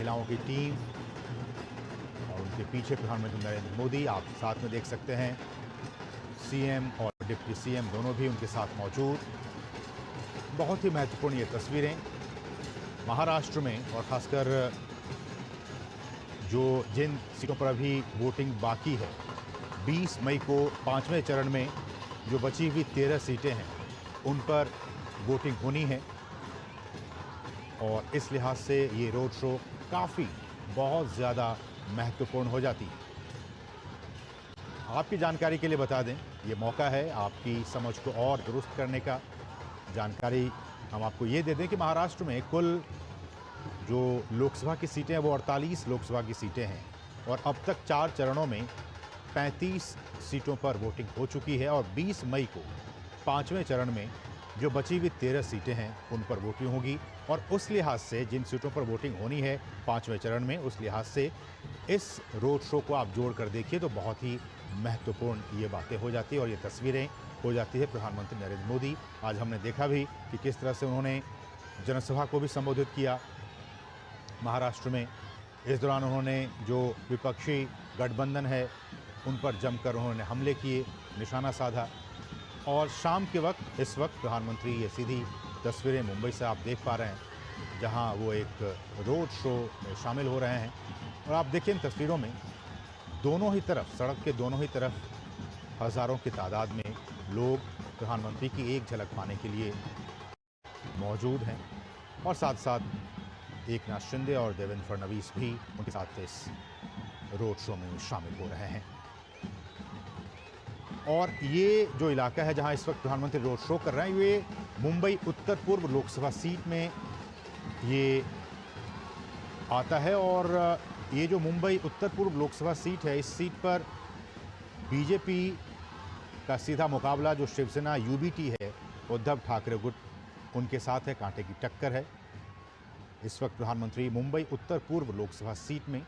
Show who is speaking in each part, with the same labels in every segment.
Speaker 1: महिलाओं की टीम और उनके पीछे प्रधानमंत्री नरेंद्र मोदी आप साथ में देख सकते हैं। सीएम और डिप्टी सीएम दोनों भी उनके साथ मौजूद। बहुत ही महत्वपूर्ण ये तस्वीरें महाराष्ट्र में, और खासकर जिन सीटों पर अभी वोटिंग बाकी है, 20 मई को 5वें चरण में जो बची हुई 13 सीटें हैं उन पर वोटिंग होनी है, और इस लिहाज से ये रोड शो काफ़ी बहुत ज़्यादा महत्वपूर्ण हो जाती है। आपकी जानकारी के लिए बता दें, ये मौका है आपकी समझ को और दुरुस्त करने का। जानकारी हम आपको ये दे दें कि महाराष्ट्र में कुल जो लोकसभा की सीटें हैं वो 48 लोकसभा की सीटें हैं, और अब तक 4 चरणों में 35 सीटों पर वोटिंग हो चुकी है, और 20 मई को 5वें चरण में जो बची हुई 13 सीटें हैं उन पर वोटिंग होगी। और उस लिहाज से जिन सीटों पर वोटिंग होनी है 5वें चरण में, उस लिहाज से इस रोड शो को आप जोड़ कर देखिए तो बहुत ही महत्वपूर्ण ये बातें हो जाती है और ये तस्वीरें हो जाती है प्रधानमंत्री नरेंद्र मोदी। आज हमने देखा भी कि किस तरह से उन्होंने जनसभा को भी संबोधित किया महाराष्ट्र में। इस दौरान उन्होंने जो विपक्षी गठबंधन है उन पर जमकर उन्होंने हमले किए, निशाना साधा। और शाम के वक्त, इस वक्त प्रधानमंत्री ये सीधी तस्वीरें मुंबई से आप देख पा रहे हैं, जहां वो एक रोड शो में शामिल हो रहे हैं। और आप देखिए इन तस्वीरों में दोनों ही तरफ, सड़क के दोनों ही तरफ हज़ारों की तादाद में लोग प्रधानमंत्री की एक झलक पाने के लिए मौजूद हैं, और साथ साथ एकनाथ शिंदे और देवेंद्र फडणवीस भी उनके साथ इस रोड शो में शामिल हो रहे हैं। और ये जो इलाका है जहां इस वक्त प्रधानमंत्री रोड शो कर रहे हैं, ये मुंबई उत्तर पूर्व लोकसभा सीट में ये आता है। और ये जो मुंबई उत्तर पूर्व लोकसभा सीट है, इस सीट पर बीजेपी का सीधा मुकाबला जो शिवसेना यूबीटी है, उद्धव ठाकरे गुट, उनके साथ है, कांटे की टक्कर है। इस वक्त प्रधानमंत्री मुंबई उत्तर पूर्व लोकसभा सीट में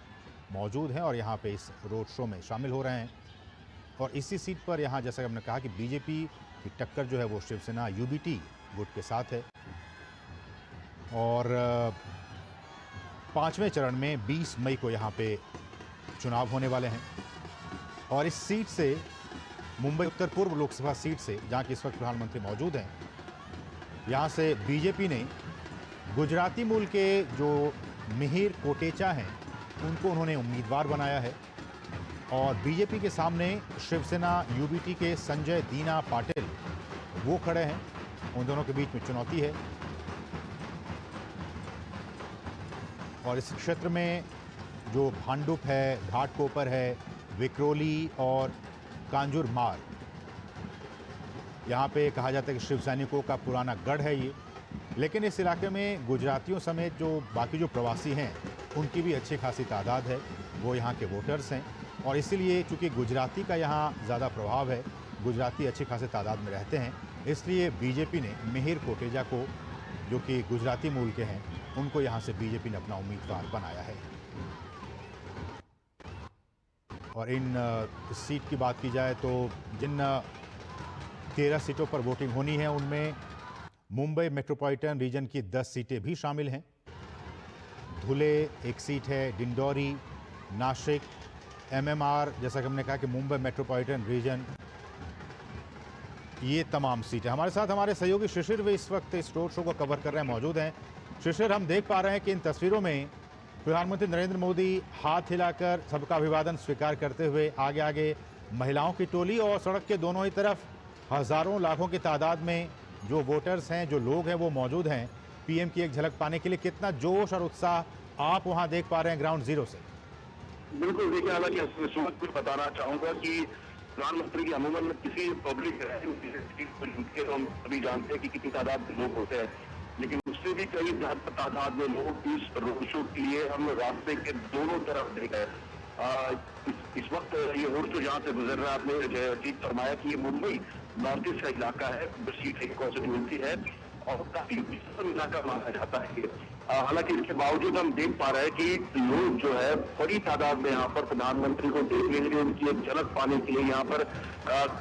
Speaker 1: मौजूद हैं और यहाँ पे इस रोड शो में शामिल हो रहे हैं। और इसी सीट पर यहाँ, जैसा कि हमने कहा कि बीजेपी की टक्कर जो है वो शिवसेना यूबीटी गुट के साथ है। और 5वें चरण में 20 मई को यहाँ पे चुनाव होने वाले हैं। और इस सीट से, मुंबई उत्तर पूर्व लोकसभा सीट से, जहाँ की इस वक्त प्रधानमंत्री मौजूद हैं, यहाँ से बीजेपी ने गुजराती मूल के जो मिहिर कोटेचा हैं उनको उन्होंने उम्मीदवार बनाया है। और बीजेपी के सामने शिवसेना यूबीटी के संजय दीना पाटिल वो खड़े हैं, उन दोनों के बीच में चुनौती है। और इस क्षेत्र में जो भांडुप है, घाटकोपर है, विक्रोली और कांजुरमार्ग, यहाँ पे कहा जाता है कि शिव सैनिकों का पुराना गढ़ है ये। लेकिन इस इलाके में गुजरातियों समेत जो बाकी जो प्रवासी हैं उनकी भी अच्छी खासी तादाद है, वो यहाँ के वोटर्स हैं। और इसीलिए चूँकि गुजराती का यहाँ ज़्यादा प्रभाव है, गुजराती अच्छी खासी तादाद में रहते हैं, इसलिए बीजेपी ने मिहिर कोटेचा को, जो कि गुजराती मूल के हैं, उनको यहाँ से बीजेपी ने अपना उम्मीदवार बनाया है। और इन सीट की बात की जाए तो जिन 13 सीटों पर वोटिंग होनी है उनमें मुंबई मेट्रोपॉलिटन रीजन की 10 सीटें भी शामिल हैं। धुले एक सीट है, डिंडोरी, नासिक, एमएमआर, जैसा कि हमने कहा कि मुंबई मेट्रोपॉलिटन रीजन, ये तमाम सीटें। हमारे साथ हमारे सहयोगी शिशिर वे इस वक्त इस रोड शो को कवर कर रहे हैं, मौजूद हैं। शिशिर, हम देख पा रहे हैं कि इन तस्वीरों में प्रधानमंत्री नरेंद्र मोदी हाथ हिलाकर सबका अभिवादन स्वीकार करते हुए आगे आगे महिलाओं की टोली, और सड़क के दोनों ही तरफ हज़ारों लाखों की तादाद में जो वोटर्स हैं, जो लोग हैं, वो मौजूद हैं पीएम की एक झलक पाने के लिए। कितना जोश और उत्साह आप वहां देख पा रहे हैं ग्राउंड जीरो से?
Speaker 2: बिल्कुल, देखिए, हालांकि इस वक्त कुछ बताना चाहूंगा कि प्रधानमंत्री की अमूमन किसी पब्लिक तो हम सभी जानते हैं कि कितनी तादाद में लोग होते हैं, लेकिन उससे भी कई ज्यादा तादाद में लोग इस रोड शो के लिए हम रास्ते के दोनों तरफ देख रहे हैं। इस वक्त ये रोड शो जहाँ से गुजर रहा है, आपने ठीक फरमाया कि ये मुंबई नॉर्थ ईस्ट का इलाका है, सीट एक कॉन्स्टिट्यूंसी है और काफी विशाल इलाका माना जाता है। हालांकि इसके बावजूद हम देख पा रहे हैं कि लोग जो है बड़ी तादाद में यहाँ पर प्रधानमंत्री को देखने के लिए, उनकी एक झलक पाने के लिए यहाँ पर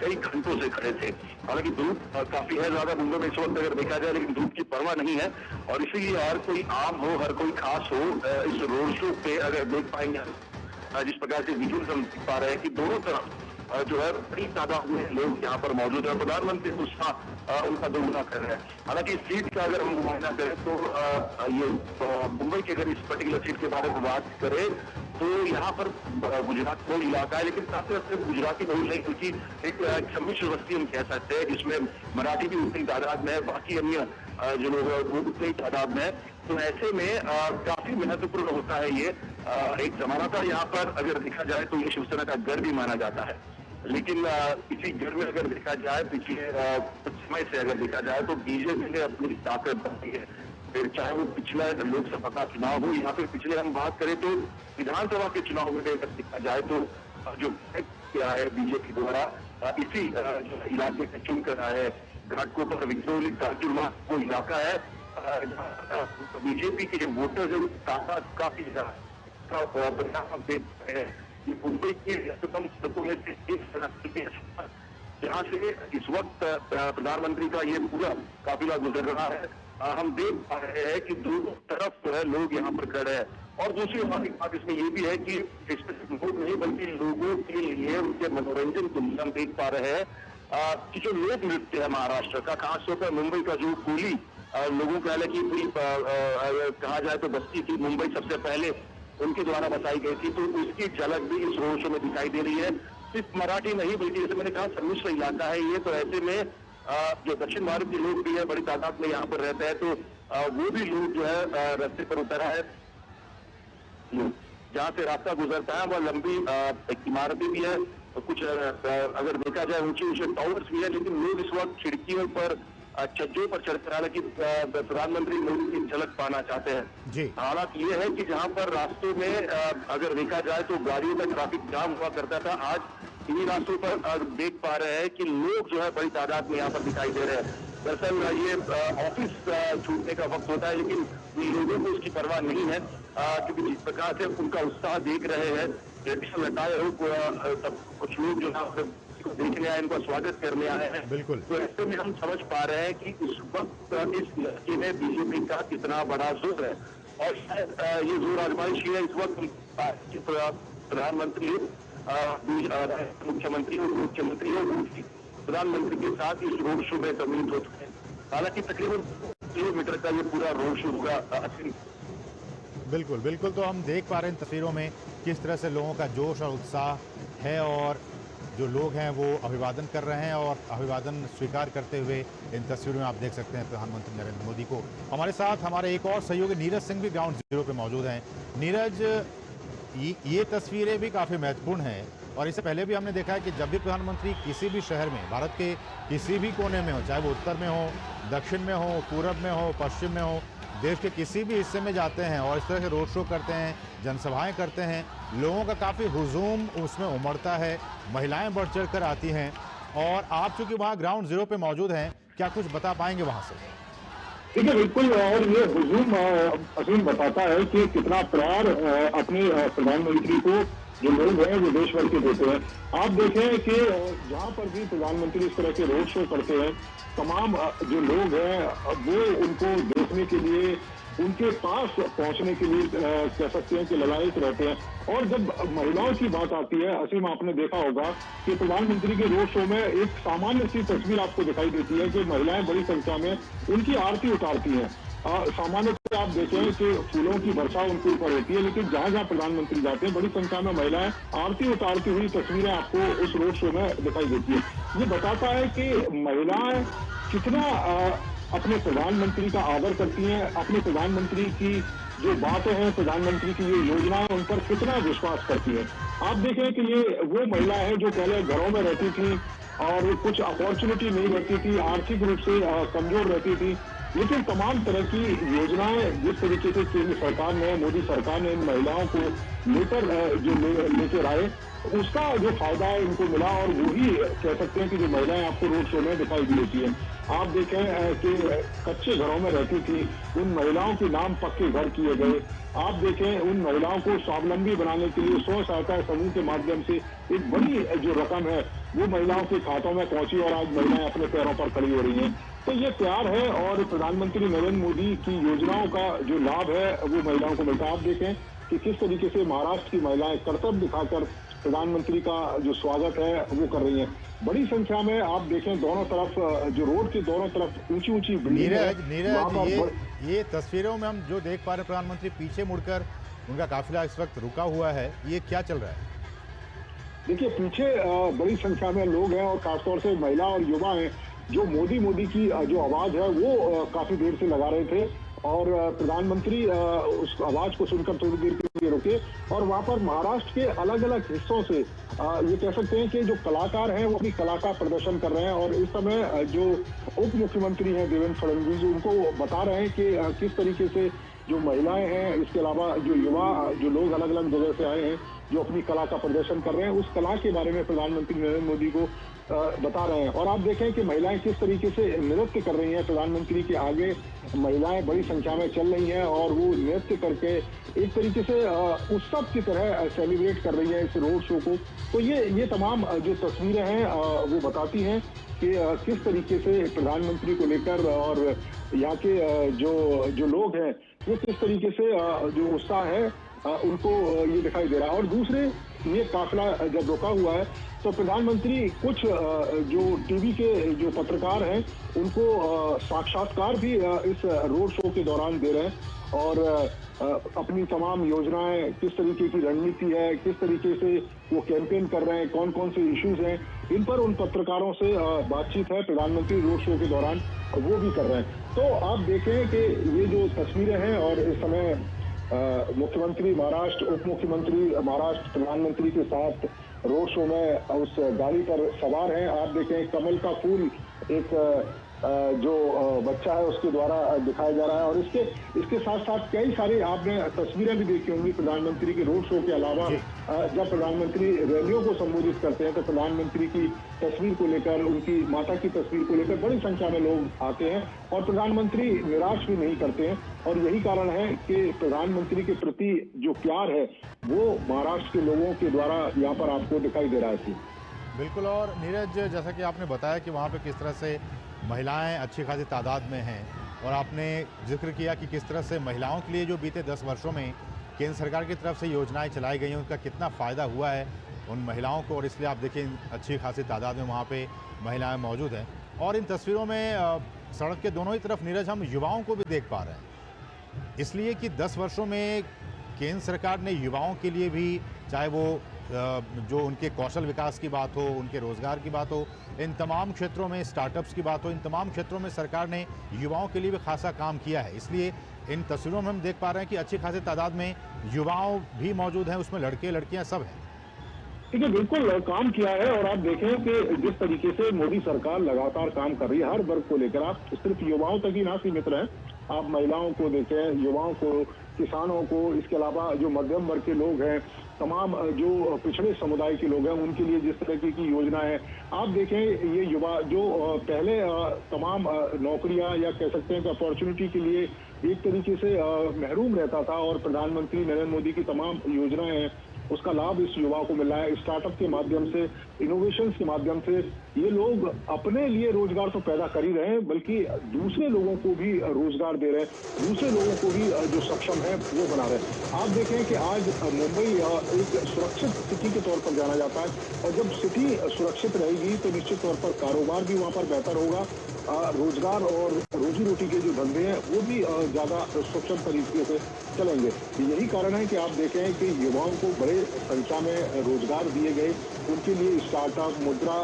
Speaker 2: कई घंटों से खड़े थे। हालांकि धूप काफी है ज्यादा मुंबई में इस वक्त अगर देखा जाए, लेकिन धूप की परवाह नहीं है और इसीलिए हर कोई आम हो, हर कोई खास हो, इस रोड शो पे अगर देख पाएंगे जिस प्रकार से विजुअल्स हम देख पा रहे हैं कि दोनों तरफ जो है बड़ी तादाद में लोग यहाँ पर मौजूद है। प्रधानमंत्री उत्साह उनका दोगुना कर रहे हैं। हालांकि इस सीट का अगर हम मुआयना करें तो ये मुंबई की अगर इस पर्टिकुलर सीट के बारे में बात करें तो यहाँ पर गुजरात को इलाका है, लेकिन साथ ही सिर्फ गुजराती नहीं है, क्योंकि एक सम्मिश्र बस्ती हम कह सकते हैं जिसमें मराठी भी उतनी तादाद में है, बाकी अन्य जो लोग हैं वो उतनी तादाद में है। तो ऐसे में काफी महत्वपूर्ण होता है ये। एक जमाना था यहाँ पर अगर देखा जाए तो ये शिवसेना का गढ़ भी माना जाता है, लेकिन इसी गढ़ में अगर देखा जाए पिछले कुछ समय से अगर देखा जाए तो बीजेपी ने अपनी ताकत बढ़ाई है। फिर चाहे वो पिछला लोकसभा का चुनाव हो या फिर पिछले हम बात करें तो विधानसभा के चुनाव में अगर देखा जाए तो जो किया है बीजेपी द्वारा इसी जो इलाके का चुन कर रहा है, घाटकोपर विक्टोरिया काचुरमा वो इलाका है बीजेपी के जो वोटर्स है तादाद काफी मुंबई की रियासतम सड़कों में से एक सड़क जहाँ से इस वक्त प्रधानमंत्री का ये पूरा काफिला गुजर रहा है। हम देख पा रहे हैं कि दोनों तरफ जो है लोग यहाँ पर खड़े हैं। और दूसरी बात इसमें ये भी है कि स्पेसिफिक लोग नहीं बल्कि लोगों के लिए उनके मनोरंजन के लिए हम देख पा रहे हैं कि जो लोक नृत्य है महाराष्ट्र का, खासतौर पर मुंबई का जो कोली लोगों का हालांकि कहा जाए तो बस्ती थी मुंबई सबसे पहले उनके द्वारा बताई गई थी, तो उसकी झलक भी इस रोड शो में दिखाई दे रही है। सिर्फ मराठी नहीं बल्कि जैसे मैंने कहा सम्मिश्र इलाका है ये, तो ऐसे में जो दक्षिण भारत के लोग भी है बड़ी तादाद में यहाँ पर रहते हैं, तो वो भी लोग जो है रास्ते पर उतरा है। जहाँ से रास्ता गुजरता है वह लंबी इमारतें भी है, तो कुछ अगर देखा जाए ऊंचे ऊंचे टावर्स भी है, लेकिन लोग इस वक्त खिड़कियों पर छज्जों पर चढ़कर हालांकि प्रधानमंत्री मोदी की झलक पाना चाहते हैं। हालात ये है कि जहां पर रास्तों में अगर देखा जाए तो गाड़ियों का ट्रैफिक जाम हुआ करता था, आज इन्हीं रास्तों पर देख पा रहे हैं कि लोग जो है बड़ी तादाद में यहाँ पर दिखाई दे रहे हैं। दरअसल ये ऑफिस छूटने का वक्त होता है, लेकिन लोगों को उसकी परवाह नहीं है क्योंकि जिस प्रकार से उनका उत्साह देख रहे हैं, ट्रेडिशनल अटायर हो, कुछ लोग जो है देखने आए, इनका स्वागत करने आए हैं।
Speaker 1: बिल्कुल।
Speaker 2: तो ऐसे में हम समझ पा रहे हैं कि इस वक्त इस इलाके में बीजेपी का कितना बड़ा जोर है और शायद ये जोर आजमाइश है इस वक्त प्रधानमंत्री मुख्यमंत्री और मुख्यमंत्री और प्रधानमंत्री के साथ इस रोड शो में सम्मिलित हो चुके हैं। हालांकि तकरीबन किलोमीटर का ये पूरा रोड शो होगा।
Speaker 1: बिल्कुल बिल्कुल, तो हम देख पा रहे हैं तस्वीरों में किस तरह से लोगों का जोश और उत्साह है और जो लोग हैं वो अभिवादन कर रहे हैं और अभिवादन स्वीकार करते हुए इन तस्वीरों में आप देख सकते हैं प्रधानमंत्री नरेंद्र मोदी को। हमारे साथ हमारे एक और सहयोगी नीरज सिंह भी ग्राउंड जीरो पे मौजूद हैं। नीरज, ये तस्वीरें भी काफ़ी महत्वपूर्ण हैं और इससे पहले भी हमने देखा है कि जब भी प्रधानमंत्री किसी भी शहर में, भारत के किसी भी कोने में हो, चाहे वो उत्तर में हो, दक्षिण में हो, पूरब में हो, पश्चिम में हो, देश के किसी भी हिस्से में जाते हैं और इस तरह से रोड शो करते हैं, जनसभाएं करते हैं, लोगों का काफ़ी हुजूम उसमें उमड़ता है, महिलाएं बढ़ चढ़ कर आती हैं। और आप चूंकि वहाँ ग्राउंड जीरो पे मौजूद हैं, क्या कुछ बता पाएंगे वहाँ से?
Speaker 3: ठीक है, बिल्कुल। और ये हुजूम असीम बताता है कि कितना प्यार अपने प्रधानमंत्री को जो लोग हैं वो देश भर के देते हैं। आप देखें कि जहाँ पर भी प्रधानमंत्री इस तरह के रोड शो करते हैं, तमाम जो लोग हैं वो उनको देखने के लिए, उनके पास पहुंचने के लिए कह सकते हैं कि ललायत रहते हैं। और जब महिलाओं की बात आती है, असीम, आपने देखा होगा कि प्रधानमंत्री के रोड शो में एक सामान्य सी तस्वीर आपको दिखाई देती है कि महिलाएं बड़ी संख्या में उनकी आरती उतारती हैं। सामान्य आप देखें कि फूलों की वर्षा उनके ऊपर होती है, लेकिन जहां जहां प्रधानमंत्री जाते हैं बड़ी संख्या में महिलाएं आरती उतारती हुई तस्वीरें आपको उस रोड शो में दिखाई देती है। ये बताता है कि महिलाएं कितना अपने प्रधानमंत्री का आदर करती हैं, अपने प्रधानमंत्री की जो बातें हैं, प्रधानमंत्री की ये योजनाएं, उन पर कितना विश्वास करती है। आप देखें कि ये वो महिला है जो पहले घरों में रहती थी और कुछ अपॉर्चुनिटी नहीं रहती थी, आर्थिक रूप से कमजोर रहती थी, लेकिन तमाम तरह की योजनाएं जिस तरीके से केंद्र सरकार ने, मोदी सरकार ने इन महिलाओं को लेकर लेकर आए, उसका जो फायदा है इनको मिला और वही कह सकते हैं कि जो महिलाएं आपको रोड शो में दिखाई दी देती हैं। आप देखें कि कच्चे घरों में रहती थी, उन महिलाओं के नाम पक्के घर किए गए। आप देखें उन महिलाओं को स्वावलंबी बनाने के लिए स्व सहायता समूह के माध्यम से एक बड़ी जो रकम है वो महिलाओं के खातों में पहुंची और आज महिलाएं अपने पैरों पर खड़ी हो रही हैं। तो ये प्यार है और प्रधानमंत्री नरेंद्र मोदी की योजनाओं का जो लाभ है वो महिलाओं को मिलता है। आप देखें कि किस तरीके से महाराष्ट्र की महिलाएं कर्तव्य दिखाकर प्रधानमंत्री का जो स्वागत है वो कर रही हैं। बड़ी संख्या में आप देखें दोनों तरफ जो रोड के दोनों तरफ ऊंची ऊंची बिल्डिंग है।
Speaker 1: नीरज, ये तस्वीरों में हम जो देख पा रहे हैं, प्रधानमंत्री पीछे मुड़कर उनका काफिला इस वक्त रुका हुआ है, ये क्या चल रहा है?
Speaker 3: देखिए पीछे बड़ी संख्या में लोग हैं और खासतौर से महिला और युवा हैं जो मोदी मोदी की जो आवाज है वो काफी देर से लगा रहे थे और प्रधानमंत्री उस आवाज को सुनकर थोड़ी देर के लिए रुके और वहां पर महाराष्ट्र के अलग अलग हिस्सों से ये कह सकते हैं कि जो कलाकार हैं वो अपनी कला का प्रदर्शन कर रहे हैं और इस समय जो उप मुख्यमंत्री हैं देवेंद्र फडणवीस उनको बता रहे हैं कि किस तरीके से जो महिलाएं हैं, इसके अलावा जो युवा जो लोग अलग अलग जगह से आए हैं जो अपनी कला का प्रदर्शन कर रहे हैं, उस कला के बारे में प्रधानमंत्री नरेंद्र मोदी को बता रहे हैं। और आप देखें कि महिलाएं किस तरीके से नृत्य कर रही हैं, प्रधानमंत्री के आगे महिलाएं बड़ी संख्या में चल रही हैं और वो नृत्य करके एक तरीके से उत्सव की तरह सेलिब्रेट कर रही है इस रोड शो को। तो ये तमाम जो तस्वीरें हैं वो बताती हैं कि किस तरीके से प्रधानमंत्री को लेकर और यहाँ के जो लोग हैं वो किस तरीके से जो उत्साह है उनको ये दिखाई दे रहा है। और दूसरे ये काफिला जब रुका हुआ है तो प्रधानमंत्री कुछ जो टीवी के जो पत्रकार हैं उनको साक्षात्कार भी इस रोड शो के दौरान दे रहे हैं और अपनी तमाम योजनाएं, किस तरीके की रणनीति है, किस तरीके से वो कैंपेन कर रहे हैं, कौन कौन से इश्यूज हैं, इन पर उन पत्रकारों से बातचीत है प्रधानमंत्री रोड शो के दौरान वो भी कर रहे हैं। तो आप देखें कि ये जो तस्वीरें हैं और इस समय मुख्यमंत्री महाराष्ट्र, उप मुख्यमंत्री महाराष्ट्र प्रधानमंत्री के साथ रोड शो में उस गाड़ी पर सवार हैं। आप देखें कमल का फूल एक जो बच्चा है उसके द्वारा दिखाया जा रहा है और इसके साथ साथ कई सारी आपने तस्वीरें भी देखी होंगी प्रधानमंत्री के रोड शो के अलावा। जब प्रधानमंत्री रैलियों को संबोधित करते हैं तो प्रधानमंत्री की तस्वीर को लेकर, उनकी माता की तस्वीर को लेकर बड़ी संख्या में लोग आते हैं और प्रधानमंत्री निराश भी नहीं करते हैं और यही कारण है कि प्रधानमंत्री के प्रति जो प्यार है वो महाराष्ट्र के लोगों के द्वारा यहाँ पर आपको दिखाई दे रहा है।
Speaker 1: बिल्कुल। और नीरज, जैसा कि आपने बताया कि वहाँ पे किस तरह से महिलाएं अच्छी खासी तादाद में हैं और आपने जिक्र किया कि किस तरह से महिलाओं के लिए जो बीते 10 वर्षों में केंद्र सरकार की तरफ से योजनाएं चलाई गई हैं उनका कितना फ़ायदा हुआ है उन महिलाओं को, और इसलिए आप देखिए अच्छी खासी तादाद में वहाँ पे महिलाएं मौजूद हैं। और इन तस्वीरों में सड़क के दोनों ही तरफ नीरज हम युवाओं को भी देख पा रहे हैं, इसलिए कि 10 वर्षों में केंद्र सरकार ने युवाओं के लिए भी, चाहे वो जो उनके कौशल विकास की बात हो, उनके रोज़गार की बात हो, इन तमाम क्षेत्रों में स्टार्टअप्स की बात हो, इन तमाम क्षेत्रों में सरकार ने युवाओं के लिए भी खासा काम किया है। इसलिए इन तस्वीरों में हम देख पा रहे हैं कि अच्छी खासी तादाद में युवाओं भी मौजूद हैं, उसमें लड़के लड़कियां सब हैं।
Speaker 3: देखिए बिल्कुल काम किया है और आप देखें कि जिस तरीके से मोदी सरकार लगातार काम कर रही है हर वर्ग को लेकर, आप सिर्फ युवाओं तक ही ना सीमित रहें, आप महिलाओं को देखें, युवाओं को, किसानों को, इसके अलावा जो मध्यम वर्ग के लोग हैं, तमाम जो पिछड़े समुदाय के लोग हैं उनके लिए जिस तरह की योजना है। आप देखें ये युवा जो पहले तमाम नौकरियां या कह सकते हैं कि अपॉर्चुनिटी के लिए एक तरीके से महरूम रहता था और प्रधानमंत्री नरेंद्र मोदी की तमाम योजनाएं हैं उसका लाभ इस युवाओं को मिल रहा है। स्टार्टअप के माध्यम से, इनोवेशंस के माध्यम से ये लोग अपने लिए रोजगार तो पैदा कर ही रहे हैं बल्कि दूसरे लोगों को भी रोजगार दे रहे हैं, दूसरे लोगों को भी जो सक्षम है वो बना रहे हैं। आप देखें कि आज मुंबई एक सुरक्षित सिटी के तौर पर जाना जाता है और जब सिटी सुरक्षित रहेगी तो निश्चित तौर पर कारोबार भी वहाँ पर बेहतर होगा, रोजगार और रोजी रोटी के जो धंधे हैं वो भी ज्यादा सक्षम तरीके से चलेंगे। यही कारण है कि आप देखें कि युवाओं को बड़े संख्या में रोजगार दिए गए, उनके लिए स्टार्टअप, मुद्रा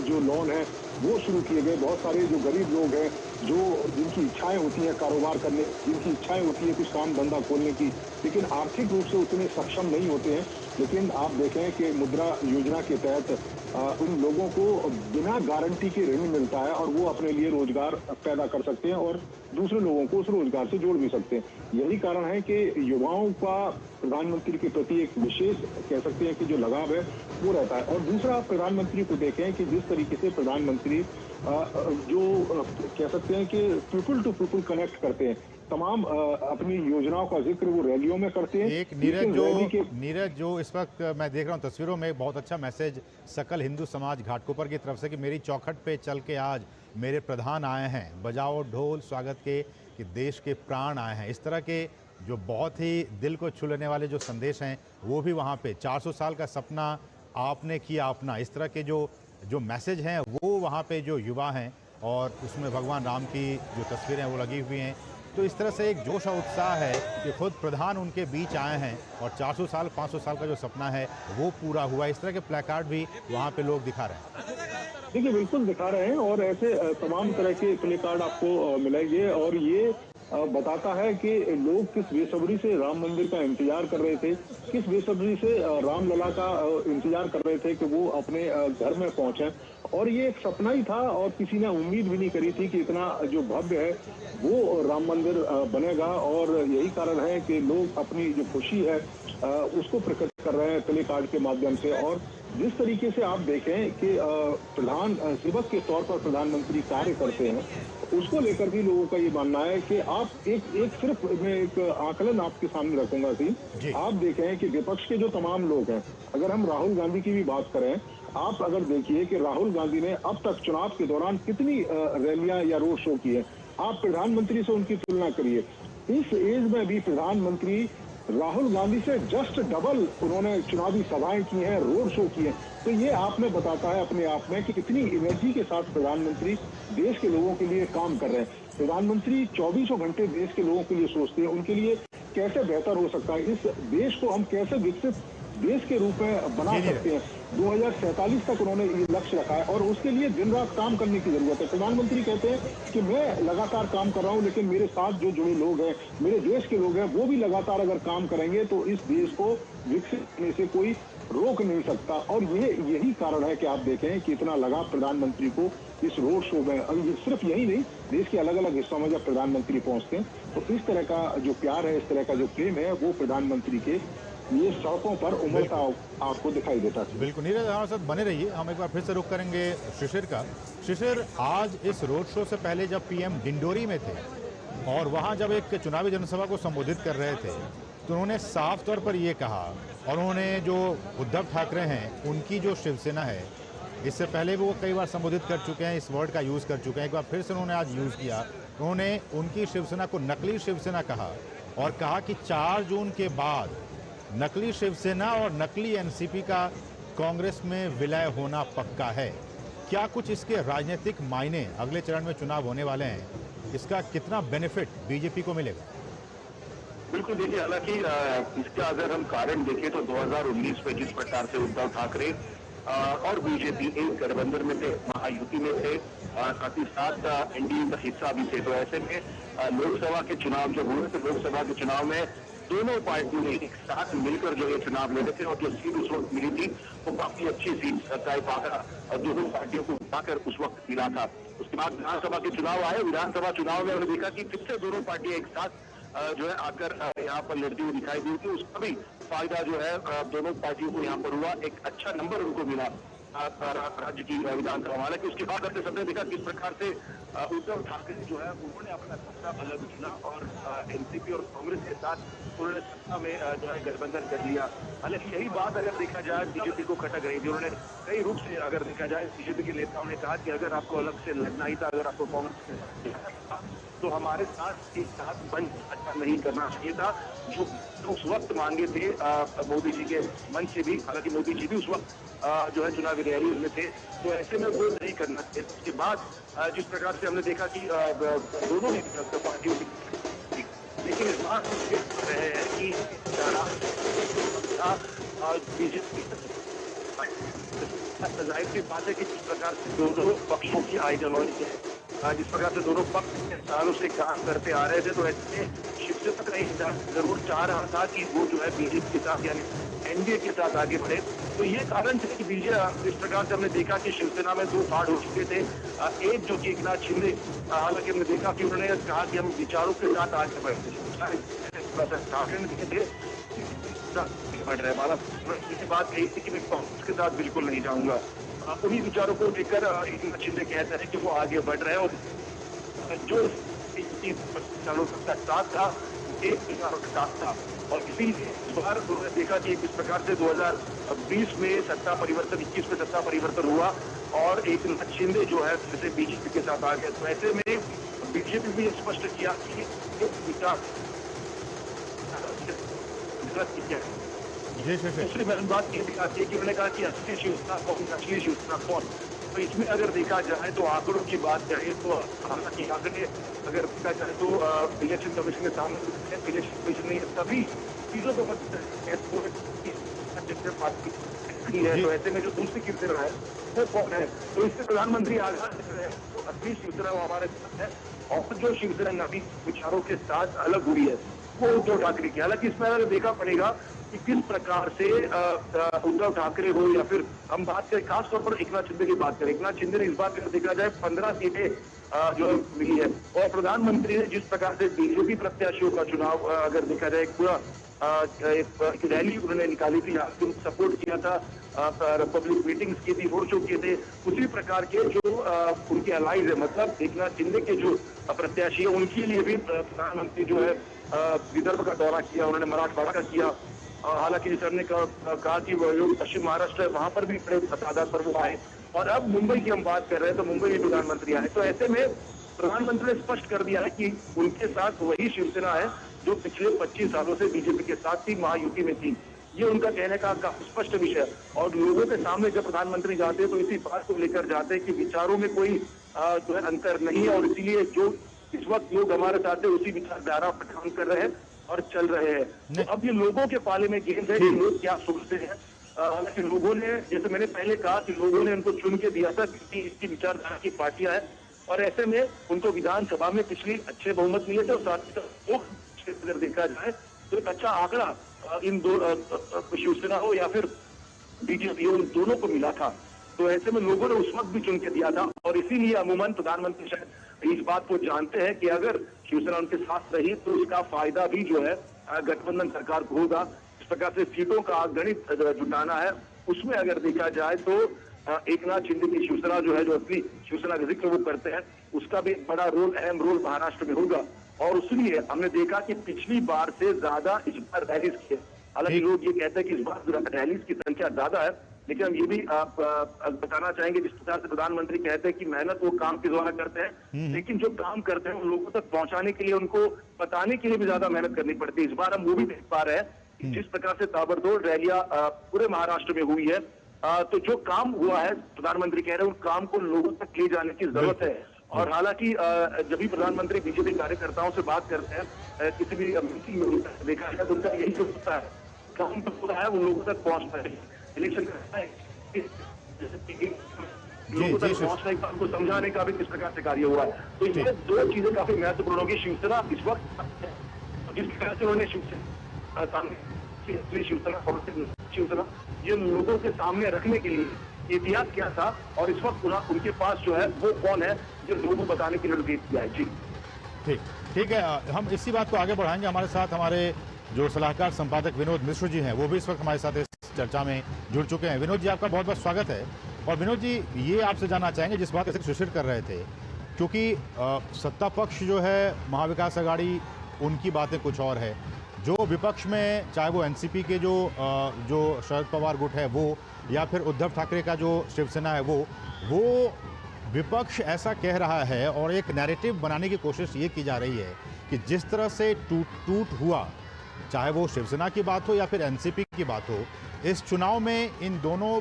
Speaker 3: जो लोन है वो शुरू किए गए। बहुत सारे जो गरीब लोग हैं जो जिनकी इच्छाएं होती हैं कारोबार करने, जिनकी इच्छाएं होती है कुछ काम धंधा खोलने की, लेकिन आर्थिक रूप से उतने सक्षम नहीं होते हैं, लेकिन आप देखें कि मुद्रा योजना के तहत उन लोगों को बिना गारंटी के ऋण मिलता है और वो अपने लिए रोजगार पैदा कर सकते हैं और दूसरे लोगों को उस रोजगार से जोड़ भी सकते हैं। यही कारण है कि युवाओं का प्रधानमंत्री के प्रति एक विशेष कह सकते हैं कि जो लगाव है वो रहता है। और दूसरा, आप प्रधानमंत्री को देखें कि जिस तरीके से प्रधानमंत्री जो कह सकते हैं कि पीपल टू पीपल कनेक्ट करते हैं, तमाम अपनी योजनाओं का जिक्र वो रैलियों में करते हैं।
Speaker 1: एक नीरज जो इस वक्त मैं देख रहा हूँ तस्वीरों में, बहुत अच्छा मैसेज सकल हिंदू समाज घाटकोपर की तरफ से कि मेरी चौखट पे चल के आज मेरे प्रधान आए हैं, बजाओ ढोल स्वागत के कि देश के प्राण आए हैं। इस तरह के जो बहुत ही दिल को छू लेने वाले जो संदेश हैं वो भी वहाँ पे 400 साल का सपना आपने किया अपना, इस तरह के जो मैसेज हैं वो वहाँ पे जो युवा हैं और उसमें भगवान राम की जो तस्वीरें वो लगी हुई हैं, तो इस तरह से एक जोश और उत्साह है कि खुद प्रधान उनके बीच आए हैं और 400 साल 500 साल का जो सपना है वो पूरा हुआ। इस तरह के प्लेकार्ड भी वहाँ पे लोग दिखा रहे हैं।
Speaker 3: देखिए, बिल्कुल दिखा रहे हैं और ऐसे तमाम तरह के प्लेकार्ड आपको मिलेंगे और ये बताता है कि लोग किस बेसब्री से राम मंदिर का इंतजार कर रहे थे, किस बेसब्री से रामलला का इंतजार कर रहे थे कि वो अपने घर में पहुंचे। और ये एक सपना ही था और किसी ने उम्मीद भी नहीं करी थी कि इतना जो भव्य है वो राम मंदिर बनेगा। और यही कारण है कि लोग अपनी जो खुशी है उसको प्रकट कर रहे हैं प्ले कार्ड के माध्यम से। और जिस तरीके से आप देखें कि प्रधान सेवक के तौर पर प्रधानमंत्री कार्य करते हैं, उसको लेकर भी लोगों का ये मानना है कि आप एक सिर्फ मैं एक आकलन आपके सामने रखूंगा कि आप देखें कि विपक्ष के जो तमाम लोग हैं, अगर हम राहुल गांधी की भी बात करें, आप अगर देखिए कि राहुल गांधी ने अब तक चुनाव के दौरान कितनी रैलियां या रोड शो की है, आप प्रधानमंत्री से उनकी तुलना करिए। इस एज में भी प्रधानमंत्री राहुल गांधी से जस्ट डबल उन्होंने चुनावी सभाएं की हैं, रोड शो किए। तो ये आप में बताता है अपने आप में कि कितनी एनर्जी के साथ प्रधानमंत्री देश के लोगों के लिए काम कर रहे हैं। प्रधानमंत्री 24 घंटे देश के लोगों के लिए सोचते हैं, उनके लिए कैसे बेहतर हो सकता है, इस देश को हम कैसे विकसित देश के रूप में बना सकते हैं। 2047 तक उन्होंने ये लक्ष्य रखा है और उसके लिए दिन रात काम करने की जरूरत है। प्रधानमंत्री कहते हैं कि मैं लगातार काम कर रहा हूं, लेकिन मेरे साथ जो जुड़े लोग हैं, मेरे देश के लोग हैं, वो भी लगातार अगर काम करेंगे तो इस देश को विकसित करने से कोई रोक नहीं सकता। और यही कारण है कि आप देखें कि इतना लगाव प्रधानमंत्री को इस रोड शो में। अब सिर्फ यही नहीं, देश के अलग अलग हिस्सों में जब प्रधानमंत्री पहुंचते हैं तो इस तरह का जो प्यार है, इस तरह का जो प्रेम है, वो प्रधानमंत्री के ये सड़कों पर उमड़ता आपको दिखाई देता है।
Speaker 1: बिल्कुल नीरज, हमारे साथ बने रहिए। हम एक बार फिर से रुक करेंगे शिशिर का। शिशिर, आज इस रोड शो से पहले जब पीएम डिंडोरी में थे और वहां जब एक चुनावी जनसभा को संबोधित कर रहे थे तो उन्होंने साफ तौर पर ये कहा, और उन्होंने जो उद्धव ठाकरे हैं उनकी जो शिवसेना है, इससे पहले भी वो कई बार संबोधित कर चुके हैं, इस वर्ड का यूज़ कर चुके हैं, एक बार फिर से उन्होंने आज यूज़ किया। उन्होंने उनकी शिवसेना को नकली शिवसेना कहा और कहा कि 4 जून के बाद नकली शिवसेना और नकली एनसीपी का कांग्रेस में विलय होना पक्का है। क्या कुछ इसके राजनीतिक मायने अगले चरण में चुनाव होने वाले हैं, इसका कितना बेनिफिट बीजेपी को मिलेगा?
Speaker 2: बिल्कुल, देखिए, हालांकि इसका अगर हम कारण देखें तो 2019 में जिस प्रकार से उद्धव ठाकरे और बीजेपी एक गठबंधन में थे, महायुति में थे, साथ ही साथ एनडीए का हिस्सा भी थे, तो ऐसे में लोकसभा के चुनाव जब हुए तो लोकसभा के चुनाव में दोनों पार्टियों ने एक साथ मिलकर जो ये चुनाव लड़े थे और जो सीट उस वक्त मिली थी वो काफी अच्छी सीट और दोनों पार्टियों को उठाकर उस वक्त मिला था। उसके बाद विधानसभा के चुनाव आए, विधानसभा चुनाव में हमने देखा कि फिर से दोनों पार्टियां एक साथ जो है आकर यहाँ पर लड़ती हुई दिखाई दी थी। उसका भी फायदा जो है दोनों पार्टियों को यहाँ पर हुआ, एक अच्छा नंबर उनको मिला राज्य की विधानसभा। हालांकि उसके बाद अपने सबने देखा किस प्रकार से उद्धव ठाकरे जो है उन्होंने अपना सत्ता अलग चुना और एनसीपी और कांग्रेस के साथ उन्होंने सत्ता में जो है गठबंधन कर लिया। हालांकि यही बात अगर देखा जाए बीजेपी को खटक रही थी। उन्होंने कई रूप से अगर देखा जाए बीजेपी के नेताओं ने कहा कि अगर आपको अलग से लड़ना ही था, अगर आपको कांग्रेस तो हमारे साथ एक साथ मंच अच्छा नहीं करना चाहिए था, जो उस वक्त मांगे थे मोदी जी के मंच से भी। हालांकि मोदी जी भी उस वक्त जो है चुनावी रैली में थे, तो ऐसे में वो नहीं करना चाहिए। उसके बाद जिस प्रकार से हमने देखा कि दोनों ही पार्टियों की, लेकिन इस बात रहे हैं कि बीजेपी जाहिर सी बात है कि जिस प्रकार से दोनों पक्षों की आइडियोलॉजी है, जिस प्रकार से दोनों पक्ष सालों से काम करते आ रहे थे, तो ऐसे शिवसेना का एक जरूर चाह रहा था कि वो जो है बीजेपी के साथ यानी एनडीए के साथ आगे बढ़े। तो ये कारण है कि बीजेपी इस प्रकार से हमने देखा कि शिवसेना में दो फाड़ हो चुके थे। एक जो कि एकनाथ शिंदे, हालांकि हमने देखा कि उन्होंने कहा कि हम विचारों के साथ आगे बढ़ते बढ़ रहे हैं। बात कही थी कि मैं कांग्रेस के साथ बिल्कुल नहीं जाऊंगा। उन्हीं विचारों को लेकर एकनाथ शिंदे कहते हैं कि वो आगे बढ़ रहे हैं और जो विचारों का साथ था एक विचारों के साथ था। और इसीलिए इस बार उन्होंने देखा कि किस प्रकार से 2020 में सत्ता परिवर्तन, 21 में सत्ता परिवर्तन हुआ और एकनाथ शिंदे जो है फिर से बीजेपी के साथ आ गए। तो ऐसे में बीजेपी भी स्पष्ट किया कि विचार दूसरी बात ये भी आती है कि उन्होंने कहा कि असली शिवसेना कौन, असली शिवसेना कौन। तो इसमें अगर देखा जाए तो आंकड़ों की बात करें तो हालांकि आंकड़े अगर देखा जाए तो इलेक्शन कमीशन के सामने इलेक्शन कमीशन ने सभी चीजों को है। तो ऐसे में जो दूसरी शिवसेना है वो कौन है? तो इससे प्रधानमंत्री आगाह है तो असली शिवसेना वो हमारे साथ है। और जो शिवसेना नवी विचारों के साथ अलग हुई है वो उद्धव ठाकरे की। हालांकि इसमें अगर देखा पड़ेगा कि किस प्रकार से उद्धव ठाकरे हो या फिर हम बात करें खासतौर पर एकनाथ शिंदे की बात करें, एकनाथ शिंदे ने इस बात अगर देखा जाए 15 सीटें जो मिली है और प्रधानमंत्री ने जिस प्रकार से बीजेपी प्रत्याशियों का चुनाव अगर देखा जाए पूरा एक रैली उन्होंने निकाली थी, सपोर्ट किया था, पब्लिक मीटिंग्स की थी, रोड शो किए थे, उसी प्रकार के जो उनके अलाइज है मतलब एकनाथ शिंदे के जो प्रत्याशी है उनके लिए भी प्रधानमंत्री जो है विदर्भ का दौरा किया, उन्होंने मराठवाड़ा का किया। हालांकि सर ने कहा कि वो जो पश्चिम महाराष्ट्र है वहां पर भी बड़े तादाद पर वो आए और अब मुंबई की हम बात कर रहे हैं तो मुंबई में प्रधानमंत्री आए। तो ऐसे में प्रधानमंत्री ने स्पष्ट कर दिया है कि उनके साथ वही शिवसेना है जो पिछले 25 सालों से बीजेपी के साथ थी, महायुति में थी। ये उनका कहने का काफी स्पष्ट विषय और लोगों के सामने जब प्रधानमंत्री जाते हैं तो इसी बात को लेकर जाते हैं कि विचारों में कोई जो है अंतर नहीं है और इसीलिए जो इस वक्त लोग हमारे साथ है उसी विचारधारा पर काम कर रहे हैं और चल रहे हैं। तो अब ये लोगों के पाले में गेंद है कि लोग क्या सोचते हैं। हालांकि लोगों ने, जैसे मैंने पहले कहा कि लोगों ने उनको चुन के दिया था क्योंकि इसकी विचारधारा की पार्टियां हैं और ऐसे में उनको विधानसभा में पिछली अच्छे बहुमत मिले थे और साथ ही अगर देखा जाए तो एक अच्छा आंकड़ा इन दो शिवसेना हो या फिर बीजेपी उन दोनों को मिला था। तो ऐसे में लोगों ने उस वक्त भी चुन के दिया था और इसीलिए अमूमन प्रधानमंत्री शायद इस बात को जानते हैं कि अगर शिवसेना उनके साथ रही तो उसका फायदा भी जो है गठबंधन सरकार को होगा। इस प्रकार से सीटों का गणित जुटाना है, उसमें अगर देखा जाए तो एकनाथ शिंदे की शिवसेना जो है, जो असली शिवसेना का जिक्र वो करते हैं, उसका भी एक बड़ा रोल, अहम रोल महाराष्ट्र में होगा। और इसलिए हमने देखा कि पिछली बार से ज्यादा इस बार रैलीज की है। हालांकि लोग ये कहते हैं कि इस बार रैलीज की संख्या ज्यादा है, लेकिन हम ये भी बताना चाहेंगे जिस प्रकार से प्रधानमंत्री कहते हैं कि मेहनत वो काम के द्वारा करते हैं, लेकिन जो काम करते हैं उन लोगों तक पहुंचाने के लिए, उनको बताने के लिए भी ज्यादा मेहनत करनी पड़ती है। इस बार हम वो भी देख पा रहे हैं कि जिस प्रकार से ताबड़तोड़ रैलियां पूरे महाराष्ट्र में हुई है, तो जो काम हुआ है प्रधानमंत्री कह रहे हैं उन काम को लोगों तक ले जाने की जरूरत है। और हालांकि जब भी प्रधानमंत्री बीजेपी कार्यकर्ताओं से बात करते हैं किसी भी मीटिंग में देखा है तो उनका यही जो होता है, काम तो पूरा है वो लोगों तक पहुंचता है। इलेक्शन का लोगों तक पहुंचने का, उनको समझाने का भी किस प्रकार से कार्य हुआ है। तो ये दो चीजें काफी महत्वपूर्ण होगी। शिवसेना इस वक्त जिस प्रकार से उन्होंने शिवसेना सामने शिवसेना ये लोगों के सामने रखने के लिए इतिहास क्या था और इस वक्त उनके पास जो है वो कौन है जो लोगों को बताने के लिए निर्देश दिया है। जी
Speaker 1: ठीक है, हम इसी बात को आगे बढ़ाएंगे। हमारे साथ हमारे जो सलाहकार संपादक विनोद मिश्र जी हैं वो भी इस वक्त हमारे साथ इस चर्चा में जुड़ चुके हैं। विनोद जी, आपका बहुत बहुत स्वागत है। और विनोद जी, ये आपसे जानना चाहेंगे जिस बात से शिशिर कर रहे थे, क्योंकि सत्ता पक्ष जो है महाविकास आघाड़ी, उनकी बातें कुछ और है, जो विपक्ष में चाहे वो एनसीपी के जो शरद पवार गुट है वो या फिर उद्धव ठाकरे का जो शिवसेना है वो विपक्ष ऐसा कह रहा है और एक नैरेटिव बनाने की कोशिश ये की जा रही है कि जिस तरह से टूट हुआ, चाहे वो शिवसेना की बात हो या फिर एनसीपी की बात हो, इस चुनाव में इन दोनों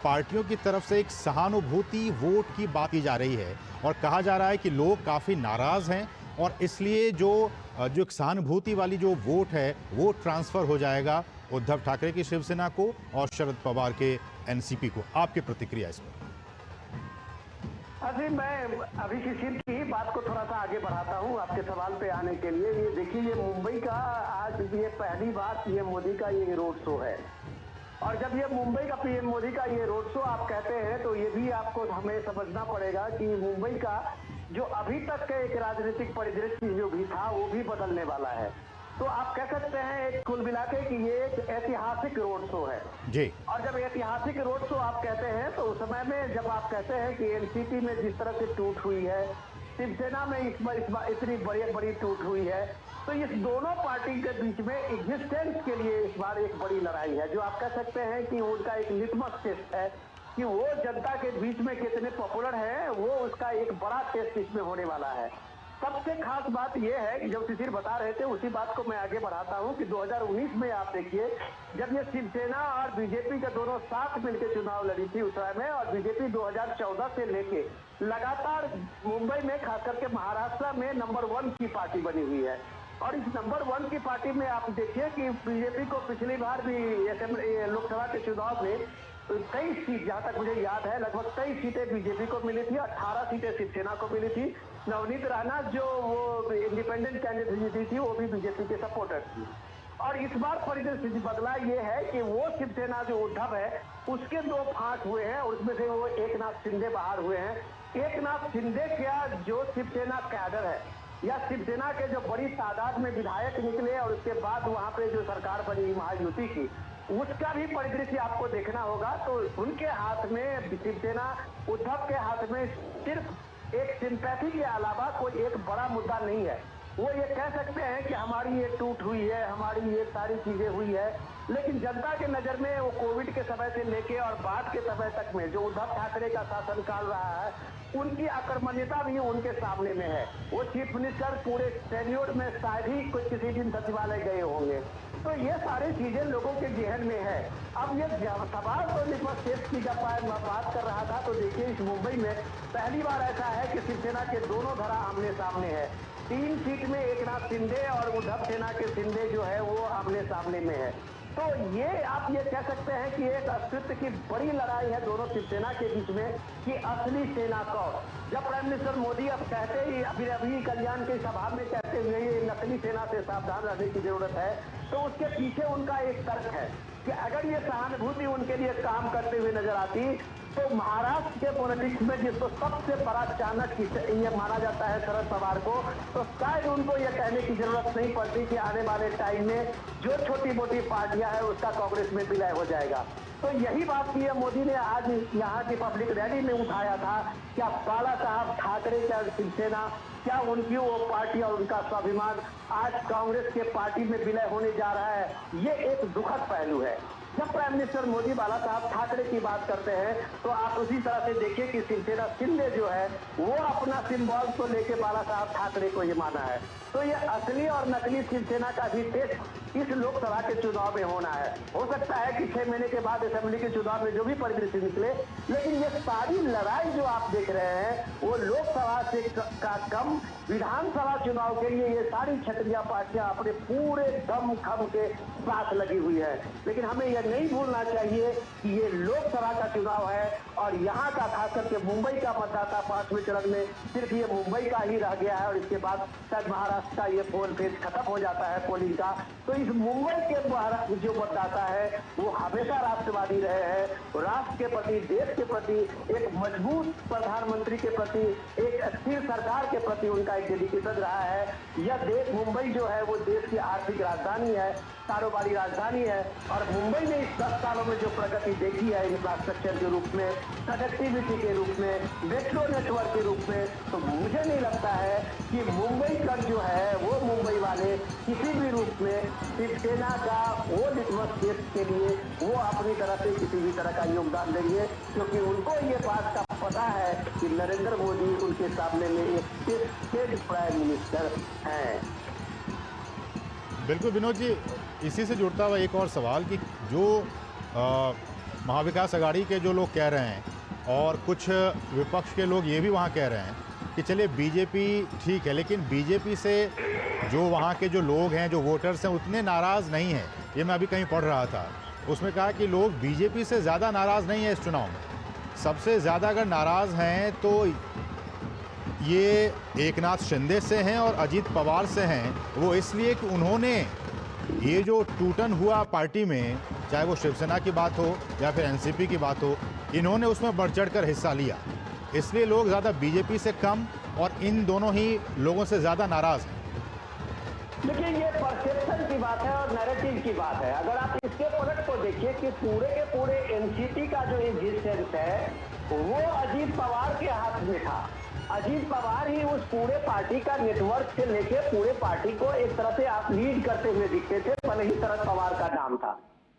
Speaker 1: पार्टियों की तरफ से एक सहानुभूति वोट की बात की जा रही है और कहा जा रहा है कि लोग काफ़ी नाराज़ हैं और इसलिए जो एक सहानुभूति वाली जो वोट है वो ट्रांसफ़र हो जाएगा उद्धव ठाकरे की शिवसेना को और शरद पवार के एनसीपी को। आपकी प्रतिक्रिया इस पर?
Speaker 4: जी, मैं अभी शिशिर की ही बात को थोड़ा सा आगे बढ़ाता हूँ आपके सवाल पे आने के लिए। ये देखिए, ये मुंबई का आज ये पहली बार पीएम मोदी का ये रोड शो है। और जब ये मुंबई का पीएम मोदी का ये रोड शो आप कहते हैं, तो ये भी आपको हमें समझना पड़ेगा कि मुंबई का जो अभी तक का एक राजनीतिक परिदृश्य जो भी था वो भी बदलने वाला है। तो आप कह सकते हैं एक कुल मिला के कि ये एक ऐतिहासिक रोड शो है।
Speaker 1: जी।
Speaker 4: और जब ऐतिहासिक रोड शो आप कहते हैं, तो उस समय में जब आप कहते हैं कि एनसीपी में जिस तरह से टूट हुई है, शिवसेना में इस बार इतनी बड़ी टूट हुई है, तो इस दोनों पार्टी के बीच में एग्जिस्टेंस के लिए इस बार एक बड़ी लड़ाई है, जो आप कह सकते हैं कि उनका एक लिटमस टेस्ट है कि वो जनता के बीच में कितने पॉपुलर हैं। वो उसका एक बड़ा टेस्ट इसमें होने वाला है। सबसे खास बात यह है कि जब शिशिर बता रहे थे, उसी बात को मैं आगे बढ़ाता हूं कि 2019 में आप देखिए, जब ये शिवसेना और बीजेपी के दोनों साथ मिलकर चुनाव लड़ी थी उस समय में, और बीजेपी 2014 से लेके लगातार मुंबई में, खास करके महाराष्ट्र में नंबर 1 की पार्टी बनी हुई है। और इस नंबर 1 की पार्टी में आप देखिए कि बीजेपी को पिछली बार भी लोकसभा के चुनाव में कई सीट, जहां तक मुझे याद है, लगभग 23 सीटें बीजेपी को मिली थी, 18 सीटें शिवसेना को मिली थी। नवनीत राणा जो वो इंडिपेंडेंट कैंडिडेट जीती थी, वो भी बीजेपी के सपोर्टर थी। और इस बार परिदृश्य बदला ये है कि वो शिवसेना जो उद्धव है, उसके 2 फांट हुए हैं, और उसमें से वो एकनाथ शिंदे बाहर हुए हैं। एकनाथ शिंदे क्या जो शिवसेना कैडर है, या शिवसेना के जो बड़ी तादाद में विधायक निकले और उसके बाद वहां पे जो सरकार बनी महायुति की, उसका भी परिदृश्य आपको देखना होगा। तो उनके हाथ में, शिवसेना उद्धव के हाथ में सिर्फ एक सिंपैथी के अलावा कोई एक बड़ा मुद्दा नहीं है। वो ये कह सकते हैं कि हमारी ये टूट हुई है, हमारी ये सारी चीजें हुई है, लेकिन जनता के नजर में वो कोविड के समय से लेके और बाद के समय तक में जो उद्धव ठाकरे का शासनकाल रहा है, उनकी आक्रमण्यता भी उनके सामने में है। वो चीफ मिनिस्टर पूरे टेन्योर में शायद ही कोई किसी दिन सचिवालय गए होंगे। तो ये सारी चीजें लोगों के जहन में है। अब ये सवाल तो लिटमस टेस्ट की जब मैं बात कर रहा था, तो देखिए इस मुंबई में पहली बार ऐसा है कि शिवसेना के दोनों धड़ा आमने सामने है। 3 सीट में एकनाथ शिंदे और उद्धव सेना के शिंदे जो है वो आमने सामने में है। तो ये आप ये कह सकते हैं कि एक अस्तित्व की बड़ी लड़ाई है दोनों शिवसेना के बीच में कि असली सेना कौन। जब प्राइम मिनिस्टर मोदी अब कहते ही अभी कल्याण की सभा में कहते हुए ये नकली सेना से सावधान रहने की जरूरत है, तो उसके पीछे उनका एक तर्क है कि अगर ये सहानुभूति उनके लिए काम करते हुए नजर आती, तो महाराष्ट्र के पॉलिटिक्स में जिसको सबसे बड़ा चाणक्य ये माना जाता है शरद पवार को, तो शायद उनको ये कहने की जरूरत नहीं पड़ती कि आने वाले टाइम में जो छोटी मोटी पार्टियां हैं उसका कांग्रेस में विलय हो जाएगा। तो यही बात पीएम मोदी ने आज यहाँ की पब्लिक रैली में उठाया था। क्या बाला साहब ठाकरे का शिवसेना, क्या उनकी वो पार्टी और उनका स्वाभिमान आज कांग्रेस के पार्टी में विलय होने जा रहा है, ये एक दुखद पहलू है। जब प्राइम मिनिस्टर मोदी बाला साहब ठाकरे की बात करते हैं, तो आप उसी तरह से देखिए कि शिवसेना शिंदे जो है वो अपना सिंबल को लेके बाला साहब ठाकरे को ये माना है। तो ये असली और नकली शिवसेना का भी टेस्ट इस लोकसभा के चुनाव में होना है। हो सकता है कि 6 महीने के बाद असेंबली के चुनाव में जो भी परिदृश्य निकले, लेकिन ये सारी लड़ाई जो आप देख रहे हैं वो लोकसभा से का कम विधानसभा चुनाव के लिए ये सारी क्षत्रिय पार्टियां अपने पूरे दम खम के साथ लगी हुई है। लेकिन हमें यह नहीं भूलना चाहिए कि ये लोकसभा का चुनाव है और यहाँ का खास करके मुंबई का मतदाता 5वें चरण में सिर्फ ये मुंबई का ही रह गया है, और इसके बाद शायद महाराष्ट्र का ये पोल फेज खत्म हो जाता है पोलिंग का। तो इस मुंबई के जो मतदाता है वो हमेशा राष्ट्रवादी रहे हैं, राष्ट्र के प्रति, देश के प्रति, एक मजबूत प्रधानमंत्री के प्रति, एक स्थिर सरकार के प्रति उनका एक डेडिकेशन रहा है। यह देश, मुंबई जो है वो देश की आर्थिक राजधानी है, कारोबारी राजधानी है, और मुंबई ने इस 10 सालों में जो प्रगति देखी है इंफ्रास्ट्रक्चर के रूप में, कनेक्टिविटी के रूप में, मेट्रो नेटवर्क के रूप में, तो मुझे नहीं लगता है कि मुंबई का जो है वो मुंबई वाले किसी भी रूप में शिवसेना का वो लिटमस टेस्ट के लिए वो अपनी तरफ से किसी भी तरह का योगदान देंगे, क्योंकि उनको ये बात का पता है कि नरेंद्र मोदी उनके सामने में एक टेस्टेड प्राइम मिनिस्टर हैं।
Speaker 1: बिल्कुल विनोद जी, इसी से जुड़ता हुआ एक और सवाल कि जो महाविकास अघाड़ी के जो लोग कह रहे हैं और कुछ विपक्ष के लोग ये भी वहाँ कह रहे हैं कि चलिए बीजेपी ठीक है, लेकिन बीजेपी से जो वहाँ के जो लोग हैं, जो वोटर्स हैं, उतने नाराज़ नहीं हैं। ये मैं अभी कहीं पढ़ रहा था, उसमें कहा कि लोग बीजेपी से ज़्यादा नाराज़ नहीं है इस चुनाव में, सबसे ज़्यादा अगर नाराज़ हैं तो ये एकनाथ शिंदे से हैं और अजीत पवार से हैं। वो इसलिए कि उन्होंने ये जो टूटन हुआ पार्टी में, चाहे वो शिवसेना की बात हो या फिर एनसीपी की बात हो, इन्होंने उसमें बढ़ चढ़कर हिस्सा लिया। इसलिए लोग ज़्यादा बीजेपी से कम और इन दोनों ही लोगों से ज़्यादा नाराज़ हैं।
Speaker 4: देखिए, ये परसेप्शन की बात है और नैरेटिव की बात है। अगर आप इसके प्रोडक्ट को देखिए कि पूरे के पूरे एनसीपी का जो एग्जिस्टेंस है वो अजीत पवार के हाथ में था। अजीत पवार ही उस पूरे पार्टी का नेटवर्क से लेके पूरे पार्टी को एक तरह से आप लीड करते हुए दिखते थे, भले ही शरद पवार का नाम था।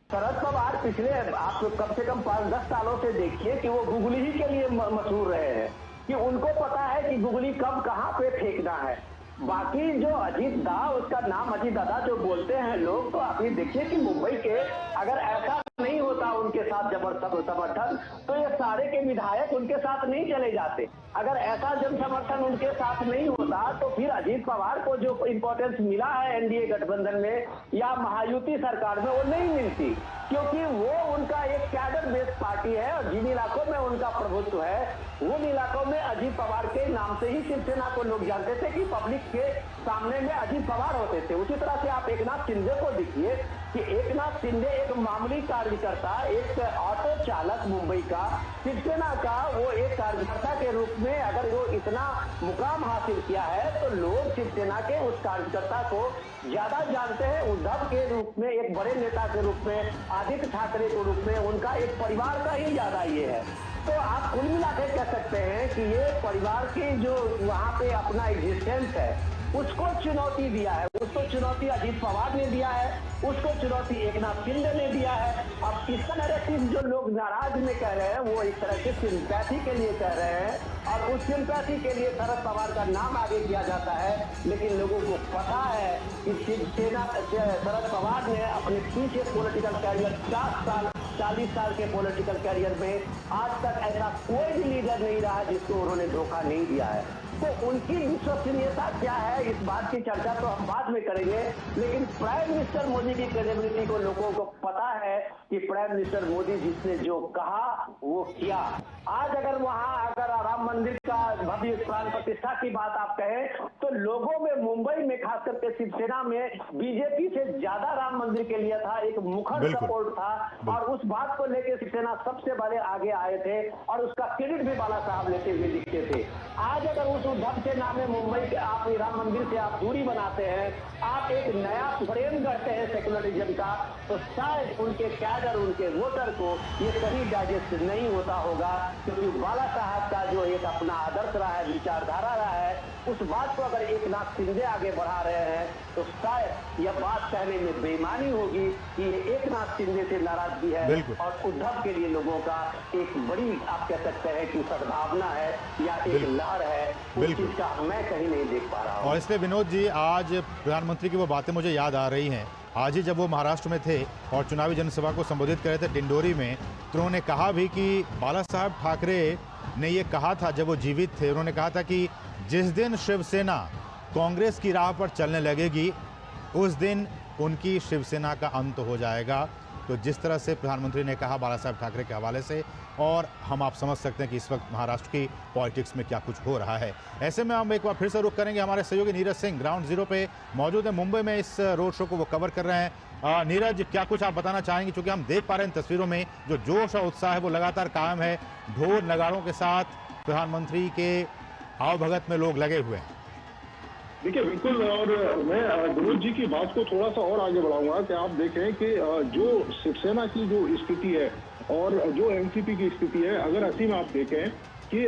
Speaker 4: शरद पवार पिछले आप कम से कम 5-10 सालों से देखिए कि वो गुगली ही के लिए मशहूर रहे हैं, कि उनको पता है कि गुगली कब कहां पे फेंकना है। बाकी जो अजीत दा, उसका नाम अजीत दादा जो बोलते हैं लोग, तो आप ये देखिए कि मुंबई के अगर ऐसा नहीं होता उनके साथ जबरदस्त समर्थन, तो ये सारे के विधायक उनके साथ नहीं चले जाते। अगर ऐसा जन समर्थन उनके साथ नहीं होता तो फिर अजीत पवार को जो इंपॉर्टेंस मिला है एनडीए गठबंधन में या महायुति सरकार में, वो नहीं मिलती, क्योंकि वो उनका एक कैडर बेस्ड पार्टी है और जिन इलाकों में उनका प्रभुत्व है उन इलाकों में अजीत पवार के नाम से ही शिवसेना को लोग जानते थे कि पब्लिक के सामने में अजीत पवार होते थे। उसी तरह से आप एकनाथ शिंदे को देखिए कि एकनाथ शिंदे एक मामूली कार्यकर्ता, एक ऑटो चालक मुंबई का, शिवसेना का वो एक कार्यकर्ता के रूप में अगर वो इतना मुकाम हासिल किया है तो लोग शिवसेना के उस कार्यकर्ता को ज्यादा जानते हैं। उद्धव के रूप में, एक बड़े नेता के रूप में, आदित्य ठाकरे के रूप में, उनका एक परिवार का ही ज्यादा ये है। तो आप कुल मिला के कह सकते हैं कि ये परिवार की जो वहाँ पे अपना एग्जिस्टेंस है उसको चुनौती दिया है। उसको चुनौती अजीत पवार ने दिया है, उसको चुनौती एकनाथ शिंदे ने दिया है। अब इसका नैरेटिव जो लोग नाराज में कह रहे हैं वो एक तरह से सिंपैथी के लिए कह रहे हैं और उस सिंपैथी के लिए शरद पवार का नाम आगे किया जाता है। लेकिन लोगों को पता है कि शिवसेना शरद पवार ने अपने पीछे पॉलिटिकल कैरियर 40 साल के पॉलिटिकल कैरियर में आज तक ऐसा कोई भी लीडर नहीं रहा जिसको उन्होंने धोखा नहीं दिया है। तो उनकी विश्वसनीयता क्या है, इस बात की चर्चा तो हम बाद में करेंगे। लेकिन प्राइम मिनिस्टर मोदी की क्रेडिबिलिटी को लोगों को पता है कि प्राइम मिनिस्टर मोदी जिसने जो कहा वो किया। आज अगर वहां राम मंदिर का भव्य प्राण प्रतिष्ठा की बात आप कहें तो लोगों में मुंबई में खास करके शिवसेना में बीजेपी से ज्यादा राम मंदिर के लिए था, एक मुखर सपोर्ट था और उस बात को लेकर शिवसेना सबसे बड़े आगे आए थे और उसका क्रेडिट भी बाला साहब लेते हुए दिखते थे। आज अगर उस उद्धव से नाम है मुंबई के आप राम मंदिर से आप दूरी बनाते हैं, आप एक नया फ्रेम करते हैं सेकुलरिज्म का, तो शायद उनके कैडर, उनके वोटर को ये सही डाइजेस्ट नहीं होता होगा। क्योंकि बाला साहब का जो एक अपना आदर्श रहा है, विचारधारा रहा है, उस बात को अगर एकनाथ शिंदे आगे बढ़ा रहे हैं तो शायद यह बात कहने में बेईमानी होगी कि ये एकनाथ शिंदे से नाराजगी है और उद्धव के लिए लोगों का एक बड़ी आप कह सकते हैं कि सद्भावना है या एक लहर है, उस चीज का मैं कहीं नहीं देख पा रहा हूँ।
Speaker 1: और इसलिए विनोद जी, आज प्रधानमंत्री की वो बातें मुझे याद आ रही हैं। आज ही जब वो महाराष्ट्र में थे और चुनावी जनसभा को संबोधित कर रहे थे डिंडोरी में, तो उन्होंने कहा भी कि बाला साहब ठाकरे ने ये कहा था जब वो जीवित थे, उन्होंने कहा था कि जिस दिन शिवसेना कांग्रेस की राह पर चलने लगेगी उस दिन उनकी शिवसेना का अंत हो जाएगा। तो जिस तरह से प्रधानमंत्री ने कहा बाला साहब ठाकरे के हवाले से, और हम आप समझ सकते हैं कि इस वक्त महाराष्ट्र की पॉलिटिक्स में क्या कुछ हो रहा है। ऐसे में हम एक बार फिर से रुख करेंगे, हमारे सहयोगी नीरज सिंह ग्राउंड जीरो पे मौजूद है, मुंबई में इस रोड शो को वो कवर कर रहे हैं। नीरज, क्या कुछ आप बताना चाहेंगे, क्योंकि हम देख पा रहे हैं तस्वीरों में जो जोश और उत्साह है वो लगातार कायम है, ढोल नगाड़ों के साथ प्रधानमंत्री के आवभगत में लोग लगे हुए हैं।
Speaker 3: देखिए बिल्कुल, और मैं विनोद जी की बात को थोड़ा सा और आगे बढ़ाऊंगा कि आप देखें कि जो शिवसेना की जो स्थिति है और जो एनसीपी की स्थिति है, अगर ऐसी में आप देखें कि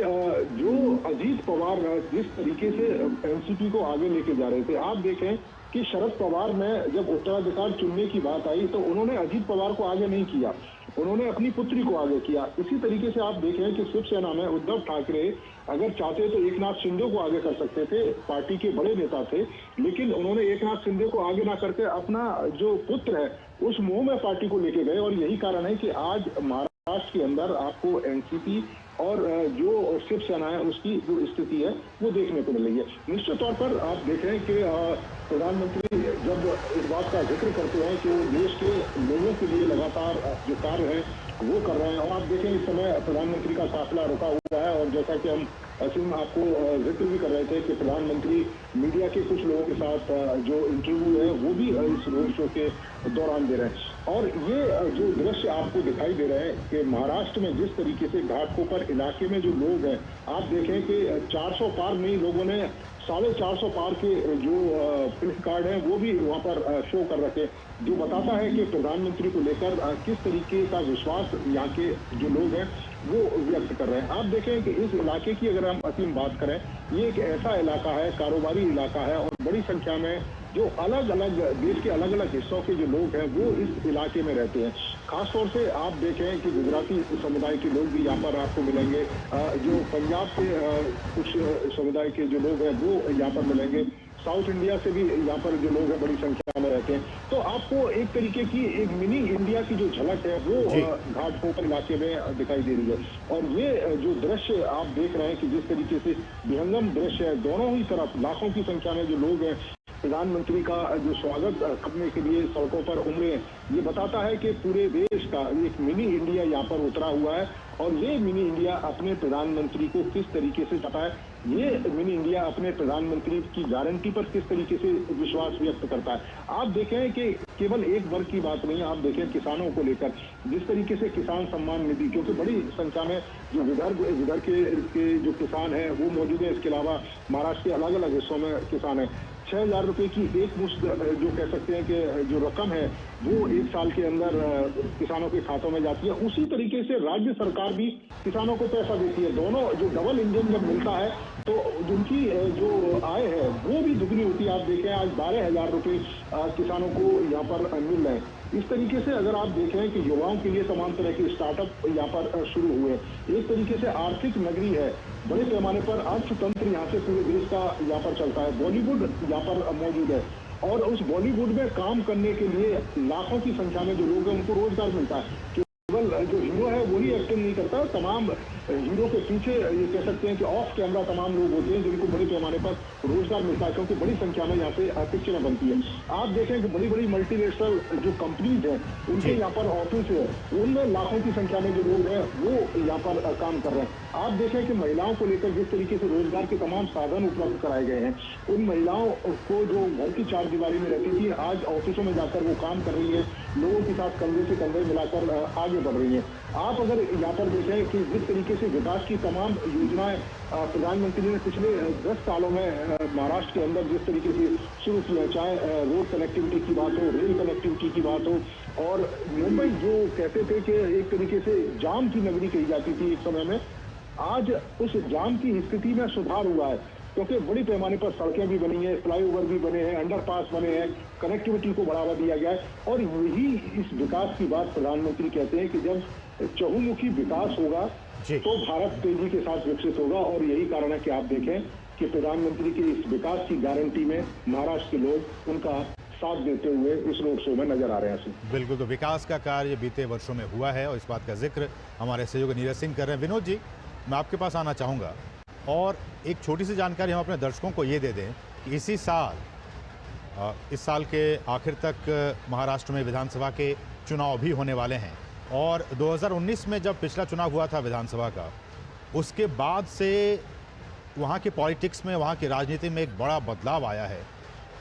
Speaker 3: जो अजीत पवार जिस तरीके से एनसीपी को आगे लेके जा रहे थे, आप देखें कि शरद पवार ने जब उत्तराधिकार चुनने की बात आई तो उन्होंने अजीत पवार को आगे नहीं किया, उन्होंने अपनी पुत्री को आगे किया। इसी तरीके से आप देखें कि शिवसेना में उद्धव ठाकरे अगर चाहते तो एकनाथ शिंदे को आगे कर सकते थे, पार्टी के बड़े नेता थे, लेकिन उन्होंने एकनाथ शिंदे को आगे ना करके अपना जो पुत्र है उस मोह में पार्टी को लेके गए। और यही कारण है कि आज महाराष्ट्र के अंदर आपको एनसीपी और जो शिवसेना है उसकी जो स्थिति है वो देखने को मिल रही है। निश्चित तौर पर आप देखें कि प्रधानमंत्री जब इस बात का जिक्र करते हैं कि वो देश के लोगों के लिए लगातार जो कार्य है वो कर रहे हैं, और आप देखें इस समय प्रधानमंत्री का काफिला रुका हुआ है, और जैसा कि हम असीम आपको जिक्र भी कर रहे थे कि प्रधानमंत्री मीडिया के कुछ लोगों के साथ जो इंटरव्यू है वो भी इस रोड शो के दौरान दे रहे हैं। और ये जो दृश्य आपको दिखाई दे रहे हैं कि महाराष्ट्र में जिस तरीके से घाटकोपर इलाके में जो लोग हैं, आप देखें कि 400 पार में लोगों ने 450 पार के जो पुलिस कार्ड हैं वो भी वहाँ पर शो कर रखे, जो बताता है कि प्रधानमंत्री को लेकर किस तरीके का विश्वास यहाँ के जो लोग हैं वो व्यक्त कर रहे हैं। आप देखें कि इस इलाके की अगर हम असीम बात करें, ये एक ऐसा इलाका है, कारोबारी इलाका है, और बड़ी संख्या में जो अलग अलग देश के अलग अलग हिस्सों के जो लोग हैं वो इस इलाके में रहते हैं। खासतौर से आप देखें कि गुजराती समुदाय के लोग भी यहाँ पर आपको मिलेंगे, जो पंजाब से कुछ समुदाय के जो लोग हैं वो यहाँ पर मिलेंगे, साउथ इंडिया से भी यहाँ पर जो लोग हैं बड़ी संख्या में रहते हैं। तो आपको एक तरीके की एक मिनी इंडिया की जो झलक है वो घाटकोपर इलाके में दिखाई दे रही है। और ये जो दृश्य आप देख रहे हैं कि जिस तरीके से विहंगम दृश्य है, दोनों ही तरफ लाखों की संख्या में जो लोग हैं प्रधानमंत्री का जो स्वागत करने के लिए सड़कों पर उमड़े हैं, ये बताता है कि पूरे देश का एक मिनी इंडिया यहाँ पर उतरा हुआ है। और ये मिनी इंडिया अपने प्रधानमंत्री को किस तरीके से चाहता है, ये मिनी इंडिया अपने प्रधानमंत्री की गारंटी पर किस तरीके से विश्वास व्यक्त करता है। आप देखें कि केवल एक वर्ग की बात नहीं, आप देखें किसानों को लेकर जिस तरीके से किसान सम्मान निधि, क्योंकि बड़ी संख्या में जो विदर्भ के जो किसान हैं वो मौजूद है, इसके अलावा महाराष्ट्र के अलग अलग हिस्सों में किसान है। 6,000 रुपए की एक मुश्त जो कह सकते हैं कि जो रकम है वो एक साल के अंदर किसानों के खातों में जाती है। उसी तरीके से राज्य सरकार भी किसानों को पैसा देती है। दोनों जो डबल इंजन जब मिलता है तो जिनकी जो आय है वो भी दुगनी होती है। आप देखें आज 12,000 रुपए किसानों को यहाँ पर मिल रहे हैं। इस तरीके से अगर आप देखें कि युवाओं के लिए तमाम तरह के स्टार्टअप यहाँ पर शुरू हुए, एक तरीके से आर्थिक नगरी है, बड़े पैमाने पर अर्थतंत्र यहाँ से पूरे देश का यहाँ पर चलता है। बॉलीवुड यहाँ पर मौजूद है, और उस बॉलीवुड में काम करने के लिए लाखों की संख्या में जो लोग हैं उनको रोजगार मिलता है। केवल जो हीरो है वही एक्टिंग नहीं करता, तमाम हीरो के पीछे ये कह सकते हैं कि ऑफ कैमरा तमाम लोग होते हैं जिनको बड़े पैमाने पर रोजगार मिलता है, क्योंकि बड़ी संख्या में यहाँ पे पिक्चरें बनती है। आप देखें कि बड़ी बड़ी मल्टीनेशनल जो कंपनीज हैं उनके यहाँ पर ऑफिस है, उनमें लाखों की संख्या में जो लोग हैं वो यहाँ पर काम कर रहे हैं। आप देखें कि महिलाओं को लेकर जिस तरीके से रोजगार के तमाम साधन उपलब्ध कराए गए हैं, उन महिलाओं को जो घर की चार दीवारी में रहती थी आज ऑफिसों में जाकर वो काम कर रही है, लोगों के साथ कंधे से कंधे मिलाकर आगे बढ़ रही है। आप अगर यहाँ पर देखें कि जिस तरीके से विकास की तमाम योजनाएं प्रधानमंत्री ने पिछले 10 सालों में महाराष्ट्र के अंदर जिस तरीके से शुरू की है, चाहे रोड कनेक्टिविटी की बात हो, रेल कनेक्टिविटी की बात हो, और मुंबई जो कहते थे कि एक तरीके से जाम की नगरी कही जाती थी एक समय में, आज उस जाम की स्थिति में सुधार हुआ है, क्योंकि बड़ी पैमाने पर सड़कें भी बनी है, फ्लाईओवर भी बने हैं, अंडरपास बने हैं, कनेक्टिविटी को बढ़ावा दिया गया है। और यही इस विकास की बात प्रधानमंत्री कहते हैं कि जब चहुमुखी विकास होगा तो भारत तेजी के साथ विकसित होगा। और यही कारण है कि आप देखें कि प्रधानमंत्री की इस विकास की गारंटी में महाराष्ट्र के लोग उनका साथ देते हुए इस रोड शो में नजर आ रहे हैं।
Speaker 1: बिल्कुल, तो विकास का कार्य बीते वर्षों में हुआ है और इस बात का जिक्र हमारे सहयोगी नीरज सिंह कर रहे हैं। विनोद जी, मैं आपके पास आना चाहूँगा और एक छोटी सी जानकारी हम अपने दर्शकों को ये दे दें कि इसी साल इस साल के आखिर तक महाराष्ट्र में विधानसभा के चुनाव भी होने वाले हैं, और 2019 में जब पिछला चुनाव हुआ था विधानसभा का, उसके बाद से वहाँ के पॉलिटिक्स में, वहाँ की राजनीति में एक बड़ा बदलाव आया है।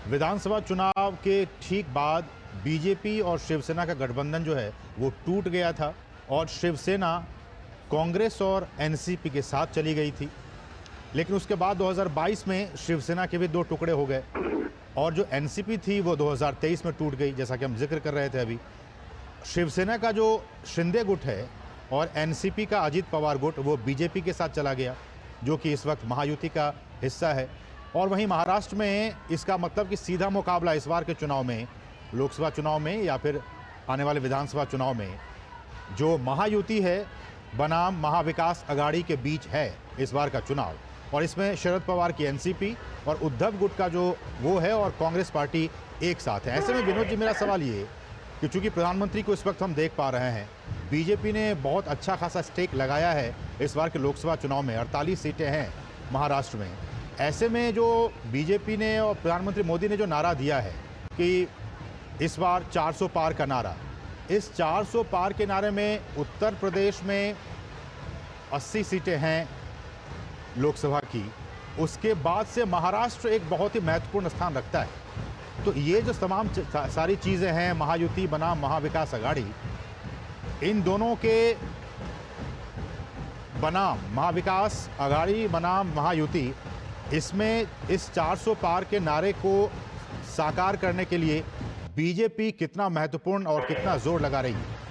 Speaker 1: विधानसभा चुनाव के ठीक बाद बीजेपी और शिवसेना का गठबंधन जो है वो टूट गया था, और शिवसेना कांग्रेस और एनसीपी के साथ चली गई थी। लेकिन उसके बाद 2022 में शिवसेना के भी दो टुकड़े हो गए, और जो एनसीपी थी वो 2023 में टूट गई, जैसा कि हम जिक्र कर रहे थे अभी। शिवसेना का जो शिंदे गुट है और एनसीपी का अजित पवार गुट वो बीजेपी के साथ चला गया, जो कि इस वक्त महायुति का हिस्सा है। और वहीं महाराष्ट्र में इसका मतलब कि सीधा मुकाबला इस बार के चुनाव में, लोकसभा चुनाव में या फिर आने वाले विधानसभा चुनाव में, जो महायुति है बनाम महाविकास अघाड़ी के बीच है इस बार का चुनाव। और इसमें शरद पवार की एनसीपी और उद्धव गुट का जो वो है और कांग्रेस पार्टी एक साथ है। ऐसे में विनोद जी, मेरा सवाल ये कि चूंकि प्रधानमंत्री को इस वक्त हम देख पा रहे हैं बीजेपी ने बहुत अच्छा खासा स्टेक लगाया है इस बार के लोकसभा चुनाव में। 48 सीटें हैं महाराष्ट्र में। ऐसे में जो बीजेपी ने और प्रधानमंत्री मोदी ने जो नारा दिया है कि इस बार 400 पार का नारा, इस 400 पार के नारे में उत्तर प्रदेश में 80 सीटें हैं लोकसभा की, उसके बाद से महाराष्ट्र एक बहुत ही महत्वपूर्ण स्थान रखता है। तो ये जो तमाम सारी चीज़ें हैं, महायुति बनाम महाविकास अघाड़ी, इन दोनों के बनाम महाविकास अघाड़ी बनाम महायुति, इसमें इस 400 पार के नारे को साकार करने के लिए बीजेपी कितना महत्वपूर्ण और कितना जोर लगा रही है?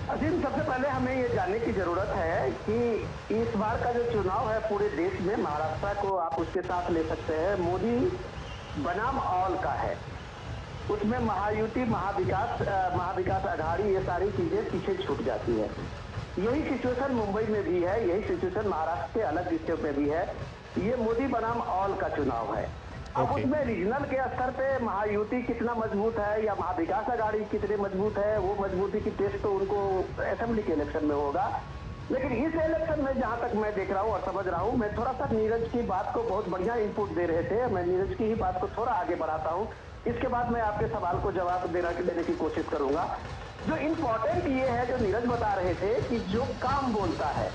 Speaker 4: अजीम, सबसे पहले हमें ये जानने की जरूरत है कि इस बार का जो चुनाव है पूरे देश में, महाराष्ट्र को आप उसके साथ ले सकते हैं, मोदी बनाम ऑल का है। उसमें महायुति, महाविकास अघाड़ी, ये सारी चीजें पीछे छूट जाती है। यही सिचुएशन मुंबई में भी है, यही सिचुएशन महाराष्ट्र के अलग हिस्सों में भी है। ये मोदी बनाम ऑल का चुनाव है। अब उसमें रीजनल के स्तर पे महायुति कितना मजबूत है या महाविकास अघाड़ी कितने मजबूत है, वो मजबूती की टेस्ट तो उनको असेंबली के इलेक्शन में होगा। लेकिन इस इलेक्शन में जहां तक मैं देख रहा हूं और समझ रहा हूं, मैं थोड़ा सा नीरज की बात को बहुत बढ़िया इनपुट दे रहे थे, मैं नीरज की ही बात को थोड़ा आगे बढ़ाता हूं। इसके बाद मैं आपके सवाल को जवाब देने की कोशिश करूंगा। जो इम्पोर्टेंट ये है, जो नीरज बता रहे थे कि जो काम बोलता है,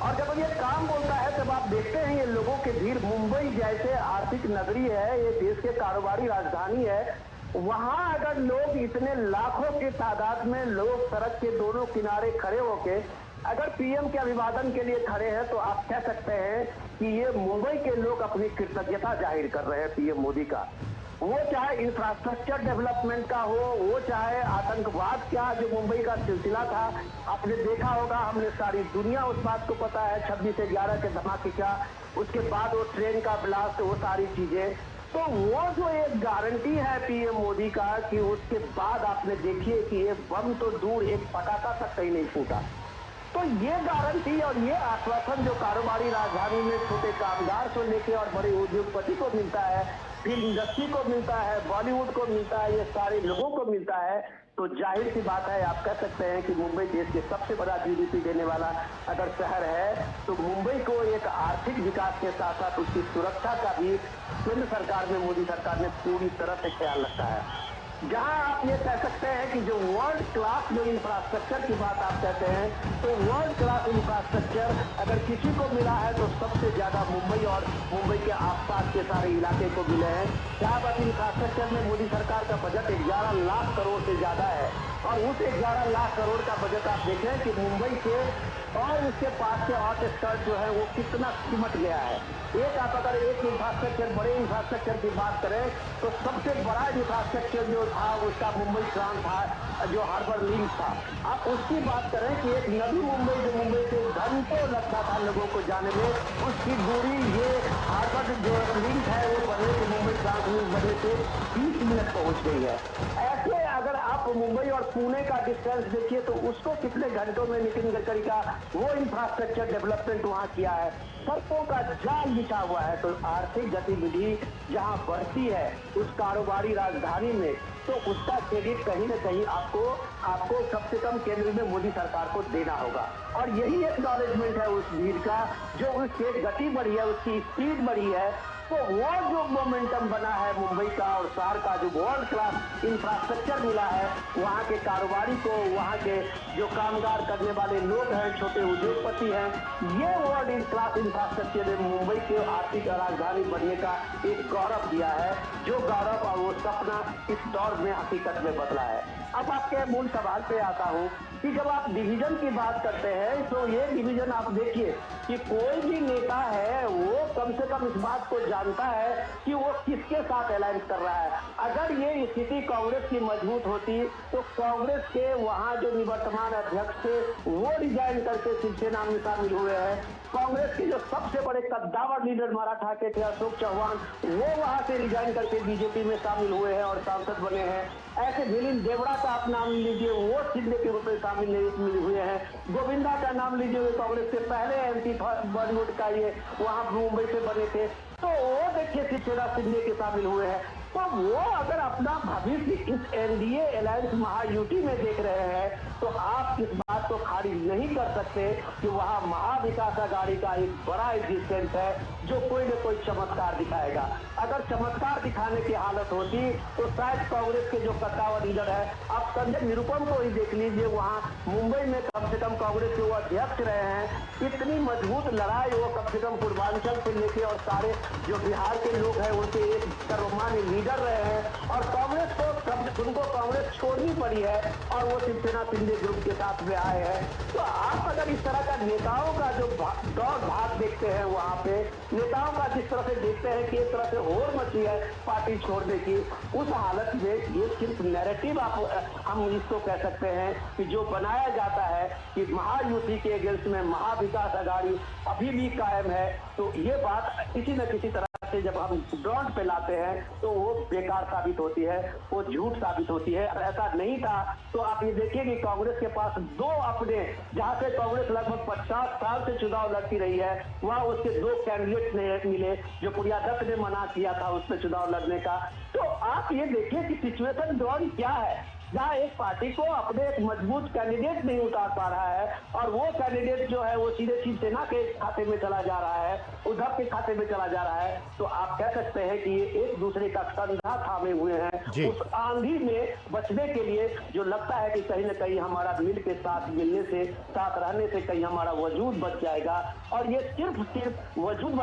Speaker 4: और जब ये काम बोलता है तब आप देखते हैं ये लोगों की भीड़, मुंबई जैसे आर्थिक नगरी है, ये देश के कारोबारी राजधानी है, वहां अगर लोग इतने लाखों की तादाद में लोग सड़क के दोनों किनारे खड़े होके अगर पीएम के अभिवादन के लिए खड़े हैं, तो आप कह सकते हैं कि ये मुंबई के लोग अपनी कृतज्ञता जाहिर कर रहे हैं पीएम मोदी का। वो चाहे इंफ्रास्ट्रक्चर डेवलपमेंट का हो, वो चाहे आतंकवाद का जो मुंबई का सिलसिला था, आपने देखा होगा, हमने सारी दुनिया उस बात को पता है, 26/11 के धमाके का, उसके बाद वो ट्रेन का ब्लास्ट, वो सारी चीजें। तो वो जो एक गारंटी है पीएम मोदी का कि उसके बाद आपने देखिए कि ये बम तो दूर, एक पटाखा तक कहीं नहीं फूटा। तो ये गारंटी और ये आश्वासन जो कारोबारी राजधानी में छोटे कामगार से लेके और बड़े उद्योगपति को मिलता है, फिल्म इंडस्ट्री को मिलता है, बॉलीवुड को मिलता है, ये सारे लोगों को मिलता है, तो जाहिर सी बात है, आप कह सकते हैं कि मुंबई देश के सबसे बड़ा जीडीपी देने वाला अगर शहर है, तो मुंबई को एक आर्थिक विकास के साथ साथ उसकी सुरक्षा का भी केंद्र सरकार में, मोदी सरकार ने पूरी तरह से ख्याल रखा है। जहां आप ये कह सकते हैं कि जो वर्ल्ड क्लास जो इंफ्रास्ट्रक्चर की बात आप कहते हैं, तो वर्ल्ड क्लास इंफ्रास्ट्रक्चर अगर किसी को मिला है तो सबसे ज्यादा मुंबई और मुंबई के आसपास के सारे इलाके को मिले हैं। जहां पर इंफ्रास्ट्रक्चर में मोदी सरकार का बजट 11 लाख करोड़ से ज्यादा है, और उस 11 लाख करोड़ का बजट आप देखें कि मुंबई के और उसके पास के हॉटस्पॉट जो है वो कितना सिमट गया है। एक आप अगर एक इंफ्रास्ट्रक्चर, बड़े इंफ्रास्ट्रक्चर की बात करें, तो सबसे बड़ा इंफ्रास्ट्रक्चर जो था उसका मुंबई ट्रांस था, जो हार्बर लिंक था। आप उसकी बात करें कि एक नवी मुंबई जो मुंबई से घंटों लगता था लोगों को जाने में, उसकी दूरी ये हार्बर जो लिंक है वो बनने से, मुंबई ट्रांस लिंक बनने से 20 मिनट पहुंच गई है। ऐसे अगर आप मुंबई और पुणे का डिस्टेंस देखिए तो उसको कितने घंटों में नितिन गडकरी का वो इंफ्रास्ट्रक्चर डेवलपमेंट वहां किया है, सड़कों का जाल बिछा हुआ है। तो आर्थिक गतिविधि जहां बढ़ती है उस कारोबारी राजधानी में, तो उसका क्रेडिट कहीं न कहीं आपको सबसे कम केंद्र में मोदी सरकार को देना होगा। और यही एक्नॉलेजमेंट है उस भीड़ का, जो उसकी गति बढ़ी है, उसकी स्पीड बढ़ी है। तो वो जो मोमेंटम बना है मुंबई का और शहर का, जो वर्ल्ड क्लास इंफ्रास्ट्रक्चर मिला है वहाँ के कारोबारी को, वहाँ के जो कामगार करने वाले लोग हैं, छोटे उद्योगपति हैं, ये वर्ल्ड क्लास इंफ्रास्ट्रक्चर ने मुंबई के आर्थिक राजधानी बनने का एक गौरव दिया है, जो गौरव और वो सपना इस दौर में हकीकत में बदला है। अब आपके मूल सवाल पे आता हूँ कि जब आप डिवीजन की बात करते हैं, तो ये डिवीजन आप देखिए कि कोई भी नेता है वो कम से कम इस बात को जानता है कि वो किसके साथ अलायंस कर रहा है। अगर ये स्थिति कांग्रेस की मजबूत होती तो कांग्रेस के वहाँ जो निवर्तमान अध्यक्ष थे वो रिजाइन करके शिवसेना में शामिल हुए हैं। कांग्रेस के जो सबसे बड़े कद्दावर लीडर मराठा के थे अशोक चौहान, वो वहां से रिजाइन करके बीजेपी में शामिल हुए हैं और सांसद बने हैं। ऐसे मिलिंद देवड़ा का आप नाम लीजिए, वो शिंदे के रूप में शामिल हुए हैं। गोविंदा का नाम लीजिए, कांग्रेस के पहले एमपी बॉलीवुड का, ये वहां मुंबई से बने थे। तो वो देखिए शिवसेना शिंदे के शामिल हुए हैं। तो वो अगर अपना भविष्य इस एनडीए अलायंस महायुति में देख रहे हैं तो आप इस बात को खारिज नहीं कर सकते कि वहां महाविकास अघाड़ी का एक बड़ा एग्जिस्टेंस है जो कोई न कोई चमत्कार दिखाएगा। अगर चमत्कार दिखाने की हालत होती तो शायद कांग्रेस के जो कट्टावर लीडर है, आप संजय निरुपम को ही देख लीजिए, वहां मुंबई में कम से कम कांग्रेस के वो अध्यक्ष रहे हैं, इतनी मजबूत लड़ाई वो कम से कम पूर्वांचल से लेके और सारे जो बिहार के लोग हैं उनके एक सर्वमान्य लीडर रहे हैं और कांग्रेस को उनको कांग्रेस छोड़नी पड़ी है और वो शिवसेना शिंदे ग्रुप के साथ में आए हैं। तो आप अगर इस तरह का नेताओं का जो दौड़ भाग देखते हैं, वहां पे नेताओं का जिस तरह से देखते हैं कि एक तरह से होड़ मची है पार्टी छोड़ने की, उस हालत में ये सिर्फ नैरेटिव हम इसको कह सकते हैं कि जो बनाया जाता है कि महायुति के अगेंस्ट में महाविकास अघाड़ी अभी भी कायम है, तो ये बात किसी न किसी तरह से जब हम ग्राउंड पे लाते हैं तो वो बेकार साबित होती है, वो झूठ साबित होती है। अगर ऐसा नहीं था तो आप ये देखिए कि कांग्रेस के पास दो अपने, जहां से कांग्रेस लगभग 50 साल से चुनाव लड़ती रही है, वहां उसके दो कैंडिडेट नहीं मिले, जो प्रिया दत्त ने मना किया था उसमें चुनाव लड़ने का। तो आप ये देखिए कि सिचुएशन ग्राउंड क्या है, जहाँ एक पार्टी को अपने एक मजबूत कैंडिडेट नहीं उतार पा रहा है और वो कैंडिडेट जो है वो सीधे शिवसेना के खाते में चला जा रहा है, उद्धव के खाते में चला जा रहा है। तो आप कह सकते हैं कि ये एक दूसरे का कंधा थामे हुए हैं। उस आंधी में बचने के लिए जो लगता है कि कहीं न कहीं हमारा मिल के साथ मिलने से, साथ रहने से कहीं हमारा वजूद बच जाएगा, और ये सिर्फ वजूद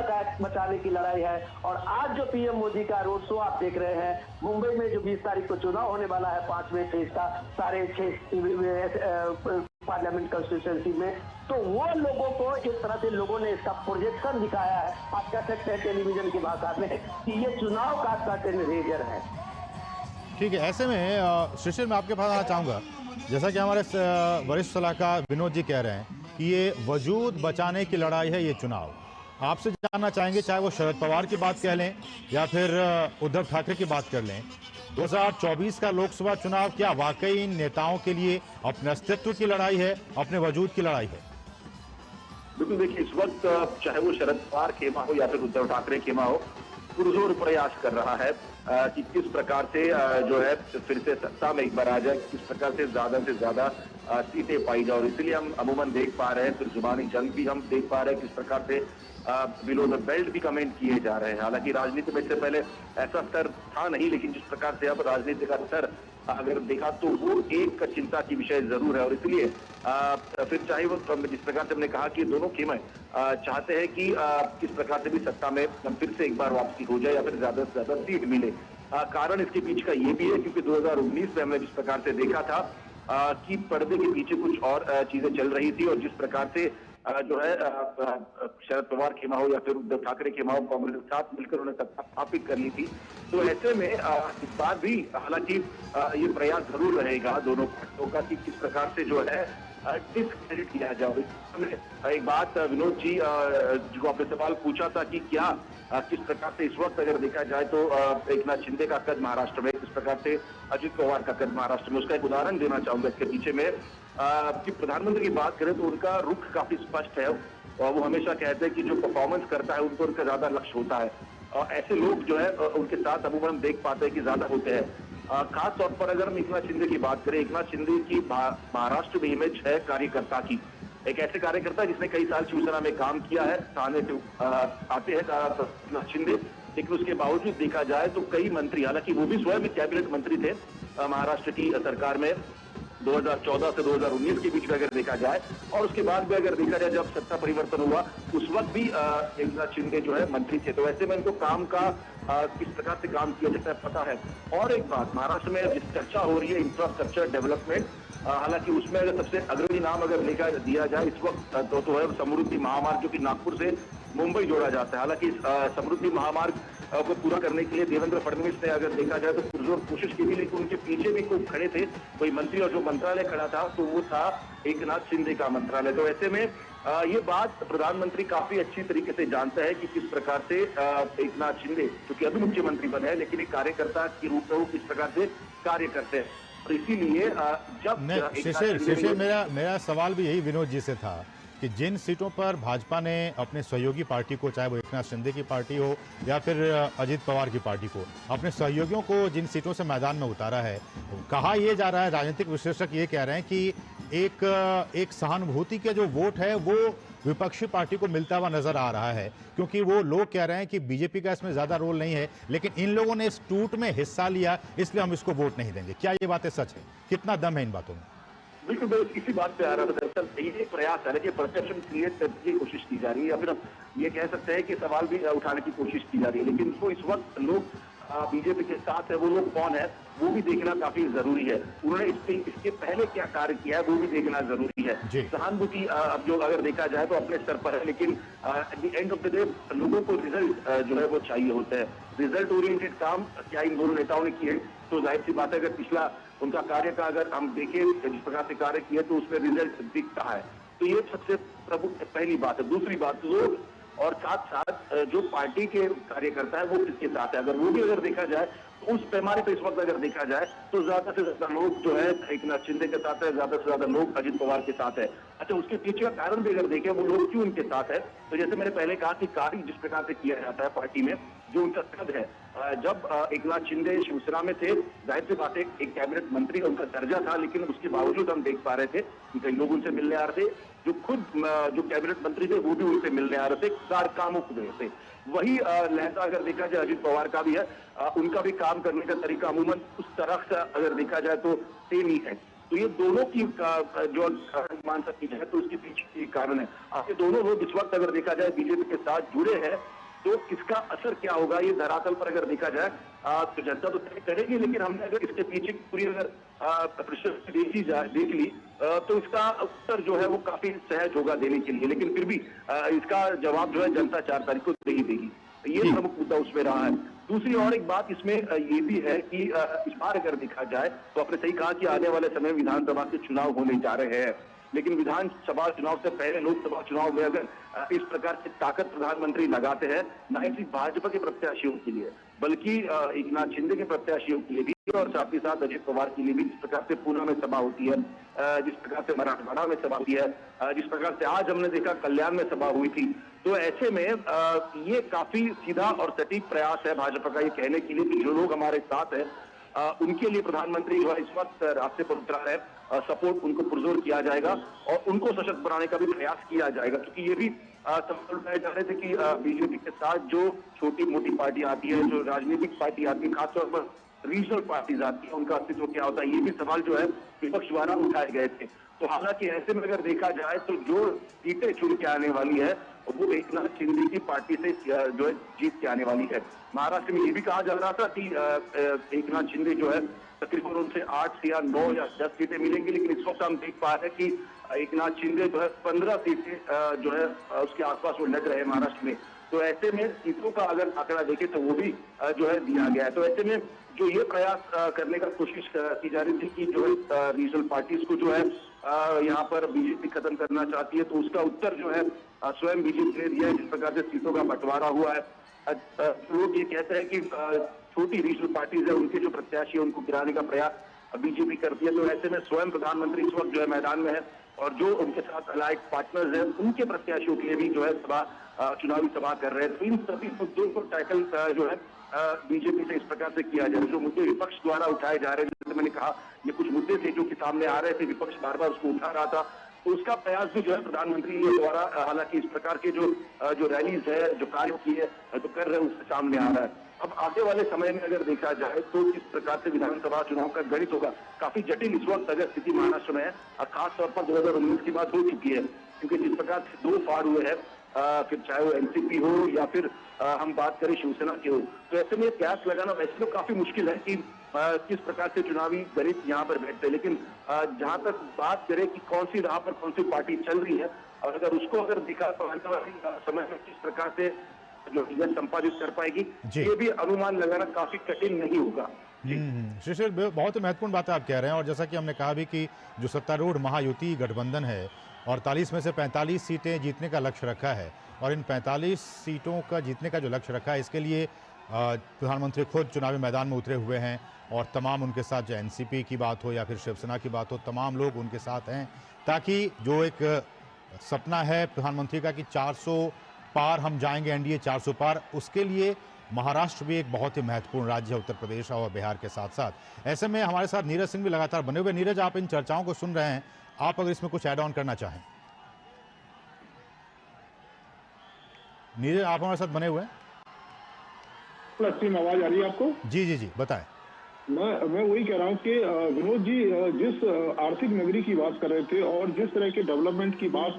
Speaker 4: बचाने की लड़ाई है। और आज जो पीएम मोदी का रोड शो आप देख रहे हैं, मुंबई में जो 20 तारीख को चुनाव होने वाला है 5वें फेज का, सारे 6 पार्लियामेंट कंस्टिट्यूंसी में, तो वो लोगों को एक तरह से लोगों ने इसका प्रोजेक्शन दिखाया है, आप कह सकते हैं टेलीविजन की भाषा में, कि ये चुनाव का कर्टेन रेजर है।
Speaker 1: ठीक है, ऐसे में शिशिर मैं आपके पास आना चाहूँगा, जैसा कि हमारे वरिष्ठ सलाहकार विनोद जी कह रहे हैं कि ये वजूद बचाने की लड़ाई है ये चुनाव। आपसे जानना चाहेंगे, चाहे वो शरद पवार की बात कह लें या फिर उद्धव ठाकरे की बात कर लें, 2024 का लोकसभा चुनाव क्या वाकई इन नेताओं के लिए अपने अस्तित्व की लड़ाई है, अपने वजूद की लड़ाई है?
Speaker 2: बिल्कुल, देखिए इस वक्त चाहे वो शरद पवार खेमा हो या फिर उद्धव ठाकरे खेमा हो, पुरजोर प्रयास कर रहा है कि किस प्रकार से जो है फिर से सत्ता में एक बार आ जाए, किस प्रकार से ज्यादा सीटें पाई जाए। और इसलिए हम अमूमन देख पा रहे हैं, फिर जुबानी जंग भी हम देख पा रहे हैं, किस प्रकार से बिलो द बेल्ट भी कमेंट किए जा रहे हैं। हालांकि राजनीति में इससे पहले ऐसा स्तर था नहीं, लेकिन जिस प्रकार से अब राजनीति का स्तर अगर देखा तो वो एक चिंता की विषय जरूर है। और इसलिए फिर चाहे वो जिस प्रकार से हमने कहा कि दोनों खेमे चाहते हैं कि किस प्रकार से भी सत्ता में फिर से एक बार वापसी हो जाए या फिर ज्यादा से ज्यादा सीट मिले। कारण इसके पीछे का ये भी है क्योंकि 2019 में हमने जिस प्रकार से देखा था कि पर्दे के पीछे कुछ और चीजें चल रही थी, और जिस प्रकार से जो है शरद पवार खेमा हो या फिर उद्धव ठाकरे खेमा हो, कांग्रेस के साथ मिलकर उन्हें सत्ता स्थापित कर ली थी। तो ऐसे में इस बार भी हालांकि ये प्रयास जरूर रहेगा दोनों पार्टियों का कि किस प्रकार से जो है डिस्क्रेडिट किया जाए। एक बात विनोद जी जो आपने सवाल पूछा था कि क्या किस प्रकार से इस वक्त अगर देखा जाए तो एकनाथ शिंदे का कद महाराष्ट्र में, किस प्रकार से अजित पवार का कद महाराष्ट्र में, उसका एक उदाहरण देना चाहूंगा इसके पीछे में। कि प्रधानमंत्री की बात करें तो उनका रुख काफी स्पष्ट है और वो हमेशा कहते हैं कि जो परफॉर्मेंस करता है उनको उनका ज्यादा लक्ष्य होता है, और ऐसे लोग जो है उनके साथ अमूमन देख पाते हैं कि ज्यादा होते हैं। खास तौर पर अगर हम एकनाथ शिंदे की बात करें, एकनाथ शिंदे की महाराष्ट्र में इमेज है कार्यकर्ता की, एक ऐसे कार्यकर्ता जिसने कई साल शिवसेना में काम किया है, थाने से आते हैं एकनाथ शिंदे, लेकिन उसके बावजूद देखा जाए तो कई मंत्री, हालांकि वो भी स्वयं कैबिनेट मंत्री थे महाराष्ट्र की सरकार में 2014 से 2019 के बीच में अगर देखा जाए, और उसके बाद भी अगर देखा जाए जब सत्ता परिवर्तन हुआ उस वक्त भी एकनाथ शिंदे जो है मंत्री थे। तो ऐसे में इनको काम का किस प्रकार से काम किया जाता है पता है। और एक बात, महाराष्ट्र में जिस चर्चा हो रही है इंफ्रास्ट्रक्चर डेवलपमेंट, हालांकि उसमें अगर सबसे अग्रणी नाम अगर लेकर दिया जाए इस वक्त तो है समृद्धि महामार्ग, जो कि नागपुर से मुंबई जोड़ा जाता है। हालांकि समृद्धि महामार्ग को पूरा करने के लिए देवेंद्र फडणवीस ने अगर देखा जाए तो पुरजोर कोशिश की थी, लेकिन उनके पीछे भी कोई खड़े थे, कोई मंत्री, और जो मंत्रालय खड़ा था तो वो था एकनाथ शिंदे का मंत्रालय। तो ऐसे में ये बात प्रधानमंत्री काफी अच्छी तरीके से जानता है कि किस प्रकार से एकनाथ शिंदे, क्योंकि अभी मुख्यमंत्री बने हैं लेकिन एक कार्यकर्ता के रूप में वो किस प्रकार से कार्य करते हैं। तो इसीलिए जब
Speaker 1: शिशिर मेरा सवाल भी यही विनोद जी से था कि जिन सीटों पर भाजपा ने अपने सहयोगी पार्टी को, चाहे वो एकनाथ शिंदे की पार्टी हो या फिर अजित पवार की पार्टी को, अपने सहयोगियों को जिन सीटों से मैदान में उतारा है, कहा यह जा रहा है, राजनीतिक विश्लेषक ये कह रहे हैं कि एक सहानुभूति का जो वोट है वो विपक्षी पार्टी को मिलता हुआ नजर आ रहा है, क्योंकि वो लोग कह रहे हैं कि बीजेपी का इसमें ज्यादा रोल नहीं है, लेकिन इन लोगों ने इस टूट में हिस्सा लिया, इसलिए हम इसको वोट नहीं देंगे। क्या ये बातें सच है? कितना दम है इन बातों में?
Speaker 2: बिल्कुल, मैं इसी बात पे आ रहा था। दरअसल ये एक प्रयास है कि परसेप्शन क्रिएट करने की कोशिश की जा रही है, या फिर हम ये कह सकते हैं कि सवाल भी उठाने की कोशिश की जा रही है। लेकिन उसको इस वक्त लोग बीजेपी के साथ है, वो लोग कौन है वो भी देखना काफी जरूरी है। उन्होंने इसके पहले क्या कार्य किया है वो भी देखना जरूरी है। सहानुभूति अब जो अगर देखा जाए तो अपने स्तर पर है, लेकिन at the end of the day लोगों को रिजल्ट जो है वो चाहिए होता है। रिजल्ट ओरिएंटेड काम क्या इन दोनों नेताओं ने किए, तो जाहिर सी बात है अगर पिछला उनका कार्य का अगर हम देखें जिस प्रकार से कार्य किए तो उसमें रिजल्ट दिखता है। तो ये सबसे प्रमुख पहली बात है। दूसरी बात, लोग और साथ साथ जो पार्टी के कार्यकर्ता है वो किसके साथ है, अगर वो भी अगर देखा जाए तो उस पैमाने पर इस वक्त अगर देखा जाए तो ज्यादा से ज्यादा लोग जो है एकनाथ शिंदे के साथ है, ज्यादा से ज्यादा लोग अजित पवार के साथ है। अच्छा, उसके पीछे का कारण भी अगर देखें वो लोग क्यों उनके साथ है, तो जैसे मैंने पहले कहा कि कार्य जिस प्रकार से किया जाता है पार्टी में, जो उनका कद है, जब एकनाथ शिंदे शिवसेना में थे, जाहिर सी बात है एक कैबिनेट मंत्री का उनका दर्जा था, लेकिन उसके बावजूद हम देख पा रहे थे कि कई लोग उनसे मिलने आ रहे थे, जो खुद जो कैबिनेट मंत्री थे वो भी उनसे मिलने आ रहे थे, कामुक थे। वही लहजा अगर देखा जाए अजित पवार का भी है, उनका भी काम करने का तरीका अमूमन उस तरह से अगर देखा जाए तो सेम ही है। तो ये दोनों की जो मान सकती है तो उसके पीछे कारण है। ये दोनों लोग इस वक्त अगर देखा जाए बीजेपी के साथ जुड़े हैं, तो इसका असर क्या होगा ये धरातल पर अगर देखा जाए तो जनता तो तय करेगी, लेकिन हमने अगर इसके पीछे की पूरी अगर देख ली तो इसका उत्तर जो है वो काफी सहज होगा देने के लिए, लेकिन फिर भी इसका जवाब जो है जनता 4 तारीख को दे ही देगी। ये प्रमुख मुद्दा उसमें रहा है। दूसरी और एक बात इसमें ये भी है कि इस बार अगर देखा जाए तो आपने सही कहा कि आने वाले समय विधानसभा के चुनाव होने जा रहे हैं, लेकिन विधानसभा चुनाव से पहले लोकसभा चुनाव में अगर इस प्रकार की ताकत प्रधानमंत्री लगाते हैं, न ही सिर्फ भाजपा के प्रत्याशियों के लिए बल्कि एकनाथ शिंदे के प्रत्याशियों के लिए भी और साथ ही साथ अजित पवार के लिए भी, जिस प्रकार से पूना में सभा होती है, जिस प्रकार से मराठवाड़ा में सभा हुई है, जिस प्रकार से आज हमने देखा कल्याण में सभा हुई थी, तो ऐसे में ये काफी सीधा और सटीक प्रयास है भाजपा का ये कहने के लिए कि जो लोग हमारे साथ है उनके लिए प्रधानमंत्री जो है इस वक्त रास्ते पर उतरा है, सपोर्ट उनको पुरजोर किया जाएगा और उनको सशक्त बनाने का भी प्रयास किया जाएगा। क्योंकि ये भी सवाल उठाए जा रहे थे कि बीजेपी के साथ जो छोटी मोटी पार्टी आती है, जो राजनीतिक पार्टी आती है, खासतौर पर रीजनल पार्टीज आती है, उनका अस्तित्व क्या होता है, ये भी सवाल जो है विपक्ष द्वारा उठाए गए थे। तो हालांकि ऐसे में अगर देखा जाए तो जो सीटें चुन के आने वाली है वो एकनाथ शिंदे की पार्टी से जो है जीत के आने वाली है। महाराष्ट्र में ये भी कहा जा रहा था कि एकनाथ शिंदे जो है तकरीबन उनसे 8 या 9 या 10 सीटें मिलेंगी, लेकिन इस वक्त हम देख पा रहे हैं कि एकनाथ शिंदे जो है 15 सीटें जो है उसके आसपास वो लग रहे हैं महाराष्ट्र में। तो ऐसे में सीटों का अगर आंकड़ा देखें तो वो भी जो है दिया गया है। तो ऐसे में जो ये प्रयास करने का कोशिश की जा रही थी कि जो है रीजनल पार्टीज को जो है यहाँ पर बीजेपी खत्म करना चाहती है, तो उसका उत्तर जो है स्वयं बीजेपी ने दिया है। जिस प्रकार से सीटों का बंटवारा हुआ है, लोग ये कहते हैं कि छोटी रीजनल पार्टीज है उनके जो प्रत्याशी है उनको गिराने का प्रयास बीजेपी करती है। तो ऐसे में स्वयं प्रधानमंत्री इस वक्त जो है मैदान में है और जो उनके साथ अलाइड पार्टनर्स हैं उनके प्रत्याशियों के लिए भी जो है चुनावी सभा कर रहे हैं। तो इन सभी मुद्दों को टैकल जो है बीजेपी से इस प्रकार से किया जाए। जो मुद्दे विपक्ष द्वारा उठाए जा रहे हैं, जैसे मैंने कहा ये कुछ मुद्दे थे जो कि सामने आ रहे थे, विपक्ष बार बार उसको उठा रहा था, तो उसका प्रयास भी जो है प्रधानमंत्री द्वारा हालांकि इस प्रकार के जो रैलीज है, जो कार्य किए जो कर रहे हैं उससे सामने आ रहा है। अब आगे वाले समय में अगर देखा जाए तो किस प्रकार से विधानसभा चुनाव का गणित होगा, काफी जटिल इस वक्त अगर स्थिति महाराष्ट्र में है, खासतौर पर 2019 की बात हो चुकी है, क्योंकि जिस प्रकार से 2 फाड़ हुए हैं, फिर चाहे वो एनसीपी हो या फिर हम बात करें शिवसेना की हो, तो ऐसे में कयास लगाना वैसे तो काफी मुश्किल है कि किस प्रकार से चुनावी गणित यहाँ पर बैठते हैं। लेकिन जहां तक बात करें कि कौन सी राह पर कौन सी पार्टी चल रही है, और अगर उसको अगर दिखा तो आने वाले समय में किस प्रकार से जो यह संपादित कर पाएगी, ये भी अनुमान लगाना काफी कठिन नहीं होगा।
Speaker 1: शिशिर, बहुत महत्वपूर्ण बात आप कह रहे हैं, और जैसा कि हमने कहा भी कि जो सत्तारूढ़ महायुति गठबंधन है 48 में से 45 सीटें जीतने का लक्ष्य रखा है, और इन 45 सीटों का जीतने का जो लक्ष्य रखा है इसके लिए प्रधानमंत्री खुद चुनावी मैदान में उतरे हुए हैं, और तमाम उनके साथ जो एनसीपी की बात हो या फिर शिवसेना की बात हो, तमाम लोग उनके साथ हैं, ताकि जो एक सपना है प्रधानमंत्री का कि 400 पार हम जाएंगे, एनडीए 400 पार। उसके लिए महाराष्ट्र भी एक बहुत ही महत्वपूर्ण राज्य है उत्तर प्रदेश और बिहार के साथ साथ। ऐसे में हमारे साथ नीरज सिंह भी लगातार बने हुए। नीरज, आप इन चर्चाओं को सुन रहे हैं, आप अगर इसमें कुछ ऐड ऑन करना चाहें। नीरज, आप हमारे साथ बने हुए हैं?
Speaker 3: आवाज आ रही है आपको?
Speaker 1: जी जी जी, बताएं।
Speaker 3: मैं वही कह रहा हूँ कि विनोद जी जिस आर्थिक नगरी की बात कर रहे थे और जिस तरह के डेवलपमेंट की बात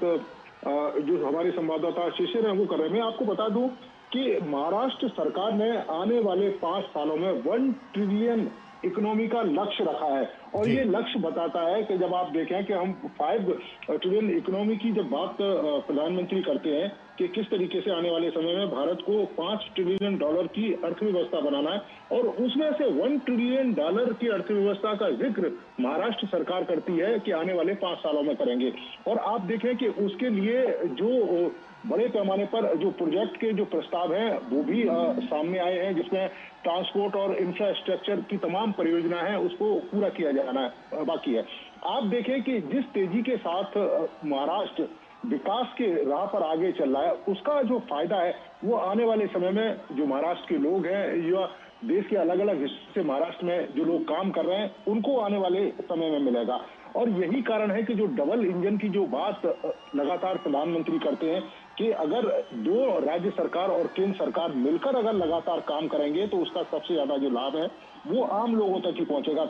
Speaker 3: जो हमारे संवाददाता शिशिर हैं वो कर रहे हैं, मैं आपको बता दूं कि महाराष्ट्र सरकार ने आने वाले 5 सालों में 1 ट्रिलियन इकोनॉमी का लक्ष्य रखा है। और ये लक्ष्य बताता है कि जब आप देखें कि हम 5 ट्रिलियन इकोनॉमी की जब बात प्रधानमंत्री करते हैं कि किस तरीके से आने वाले समय में भारत को $5 ट्रिलियन की अर्थव्यवस्था बनाना है, और उसमें से $1 ट्रिलियन की अर्थव्यवस्था का जिक्र महाराष्ट्र सरकार करती है कि आने वाले 5 सालों में करेंगे। और आप देखें कि उसके लिए जो बड़े पैमाने पर जो प्रोजेक्ट के जो प्रस्ताव हैं वो भी सामने आए हैं, जिसमें ट्रांसपोर्ट और इंफ्रास्ट्रक्चर की तमाम परियोजना है उसको पूरा किया जाना बाकी है। आप देखें कि जिस तेजी के साथ महाराष्ट्र विकास के राह पर आगे चल रहा है, उसका जो फायदा है वो आने वाले समय में जो महाराष्ट्र के लोग हैं या देश के अलग अलग हिस्से से महाराष्ट्र में जो लोग काम कर रहे हैं उनको आने वाले समय में मिलेगा। और यही कारण है कि जो डबल इंजन की जो बात लगातार प्रधानमंत्री करते हैं कि अगर 2 राज्य सरकार और केंद्र सरकार मिलकर अगर लगातार काम करेंगे तो उसका सबसे ज्यादा जो लाभ है वो आम लोगों तक ही पहुंचेगा।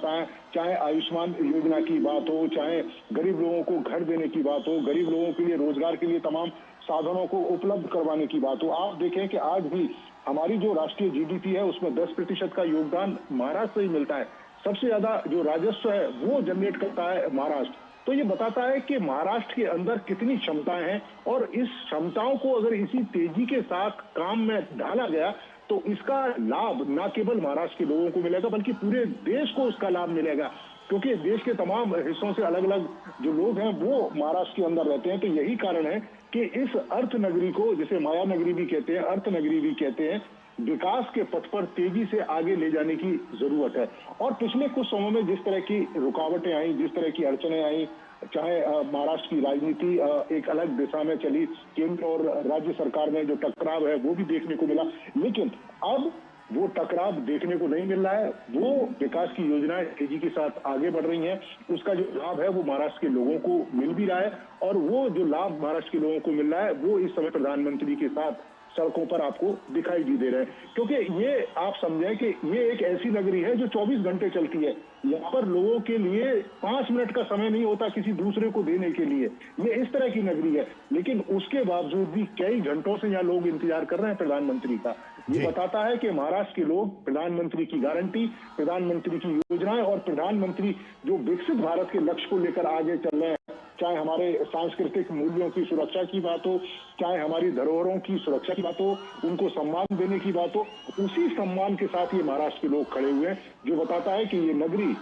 Speaker 3: चाहे आयुष्मान योजना की बात हो, चाहे गरीब लोगों को घर देने की बात हो, गरीब लोगों के लिए रोजगार के लिए तमाम साधनों को उपलब्ध करवाने की बात हो। आप देखें कि आज भी हमारी जो राष्ट्रीय जीडीपी है उसमें 10% का योगदान महाराष्ट्र से ही मिलता है। सबसे ज्यादा जो राजस्व है वो जनरेट करता है महाराष्ट्र। तो ये बताता है कि महाराष्ट्र के अंदर कितनी क्षमताएं हैं, और इस क्षमताओं को अगर इसी तेजी के साथ काम में ढाला गया तो इसका लाभ न केवल महाराष्ट्र के लोगों को मिलेगा बल्कि पूरे देश को उसका लाभ मिलेगा, क्योंकि देश के तमाम हिस्सों से अलग अलग जो लोग हैं वो महाराष्ट्र के अंदर रहते हैं। तो यही कारण है कि इस अर्थ नगरी को, जिसे माया नगरी भी कहते हैं, अर्थ नगरी भी कहते हैं, विकास के पथ पर तेजी से आगे ले जाने की जरूरत है। और पिछले कुछ समय में जिस तरह की रुकावटें आई, जिस तरह की अड़चने आई, चाहे महाराष्ट्र की राजनीति एक अलग दिशा में चली, केंद्र और राज्य सरकार में जो टकराव है वो भी देखने को मिला, लेकिन अब वो टकराव देखने को नहीं मिल रहा है। वो विकास की योजनाएं तेजी के साथ आगे बढ़ रही हैं, उसका जो लाभ है वो महाराष्ट्र के लोगों को मिल भी रहा है, और वो जो लाभ महाराष्ट्र के लोगों को मिल रहा है वो इस समय प्रधानमंत्री के साथ सड़कों पर आपको दिखाई भी दे रहे हैं। क्योंकि ये आप समझें कि ये एक ऐसी नगरी है जो 24 घंटे चलती है। यहाँ पर लोगों के लिए 5 मिनट का समय नहीं होता किसी दूसरे को देने के लिए। ये इस तरह की नगरी है, लेकिन उसके बावजूद भी कई घंटों से यहाँ लोग इंतजार कर रहे हैं प्रधानमंत्री का। ये बताता है कि महाराष्ट्र के लोग प्रधानमंत्री की गारंटी, प्रधानमंत्री की योजनाएं और प्रधानमंत्री जो विकसित भारत के लक्ष्य को लेकर आगे चल रहे हैं, चाहे हमारे सांस्कृतिक मूल्यों की सुरक्षा की बात हो, चाहे हमारी धरोहरों की सुरक्षा की बात हो, उनको सम्मान देने की बात हो, उसी सम्मान के साथ ये महाराष्ट्र के लोग खड़े हुए हैं, जो बताता है कि ये नगरी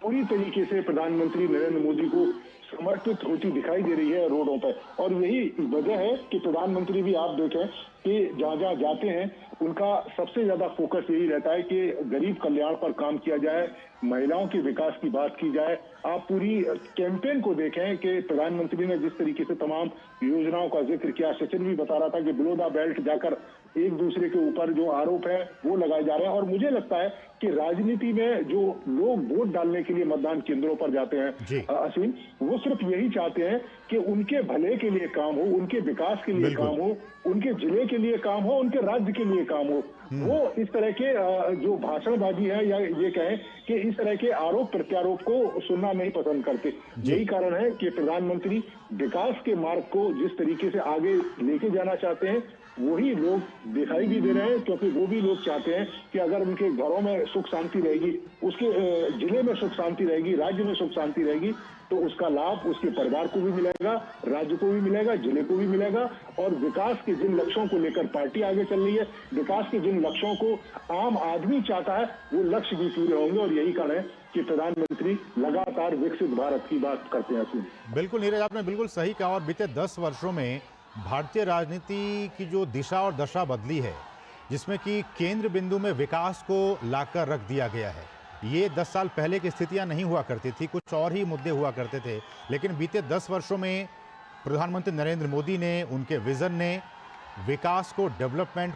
Speaker 3: पूरी तरीके से प्रधानमंत्री नरेंद्र मोदी को समर्पित होती दिखाई दे रही है रोडों पर। और यही वजह है कि प्रधानमंत्री भी आप देखें कि जहां जहां जाते हैं उनका सबसे ज्यादा फोकस यही रहता है कि गरीब कल्याण पर काम किया जाए, महिलाओं के विकास की बात की जाए। आप पूरी कैंपेन को देखें कि प्रधानमंत्री ने जिस तरीके से तमाम योजनाओं का जिक्र किया। सचिन भी बता रहा था कि बिलो द बेल्ट जाकर एक दूसरे के ऊपर जो आरोप है वो लगाए जा रहे हैं। और मुझे लगता है कि राजनीति में जो लोग वोट डालने के लिए मतदान केंद्रों पर जाते हैं असीम, वो सिर्फ यही चाहते हैं कि उनके भले के लिए काम हो, उनके विकास के लिए काम हो, उनके जिले के लिए काम हो, उनके राज्य के लिए काम हो। वो इस तरह के जो भाषणबाजी है या ये कहें कि इस तरह के आरोप प्रत्यारोप को सुनना नहीं पसंद करते। यही कारण है कि प्रधानमंत्री विकास के मार्ग को जिस तरीके से आगे लेके जाना चाहते हैं वही लोग दिखाई भी दे रहे हैं, क्योंकि वो भी लोग चाहते हैं कि अगर उनके घरों में सुख शांति रहेगी, उसके जिले में सुख शांति रहेगी, राज्य में सुख शांति रहेगी, तो उसका लाभ उसके परिवार को भी मिलेगा, राज्य को भी मिलेगा, जिले को भी मिलेगा। और विकास के जिन लक्ष्यों को लेकर पार्टी आगे चल रही है, विकास के जिन लक्ष्यों को आम आदमी चाहता है, वो लक्ष्य भी पूरे होंगे। और यही कारण है कि प्रधानमंत्री लगातार विकसित भारत की बात करते हैं।
Speaker 1: बिल्कुल नीरज, आपने बिल्कुल सही कहा। और बीते 10 वर्षों में भारतीय राजनीति की जो दिशा और दशा बदली है, जिसमें कि केंद्र बिंदु में विकास को लाकर रख दिया गया है। ये 10 साल पहले की स्थितियां नहीं हुआ करती थी, कुछ और ही मुद्दे हुआ करते थे, लेकिन बीते 10 वर्षों में प्रधानमंत्री नरेंद्र मोदी ने, उनके विजन ने विकास को, डेवलपमेंट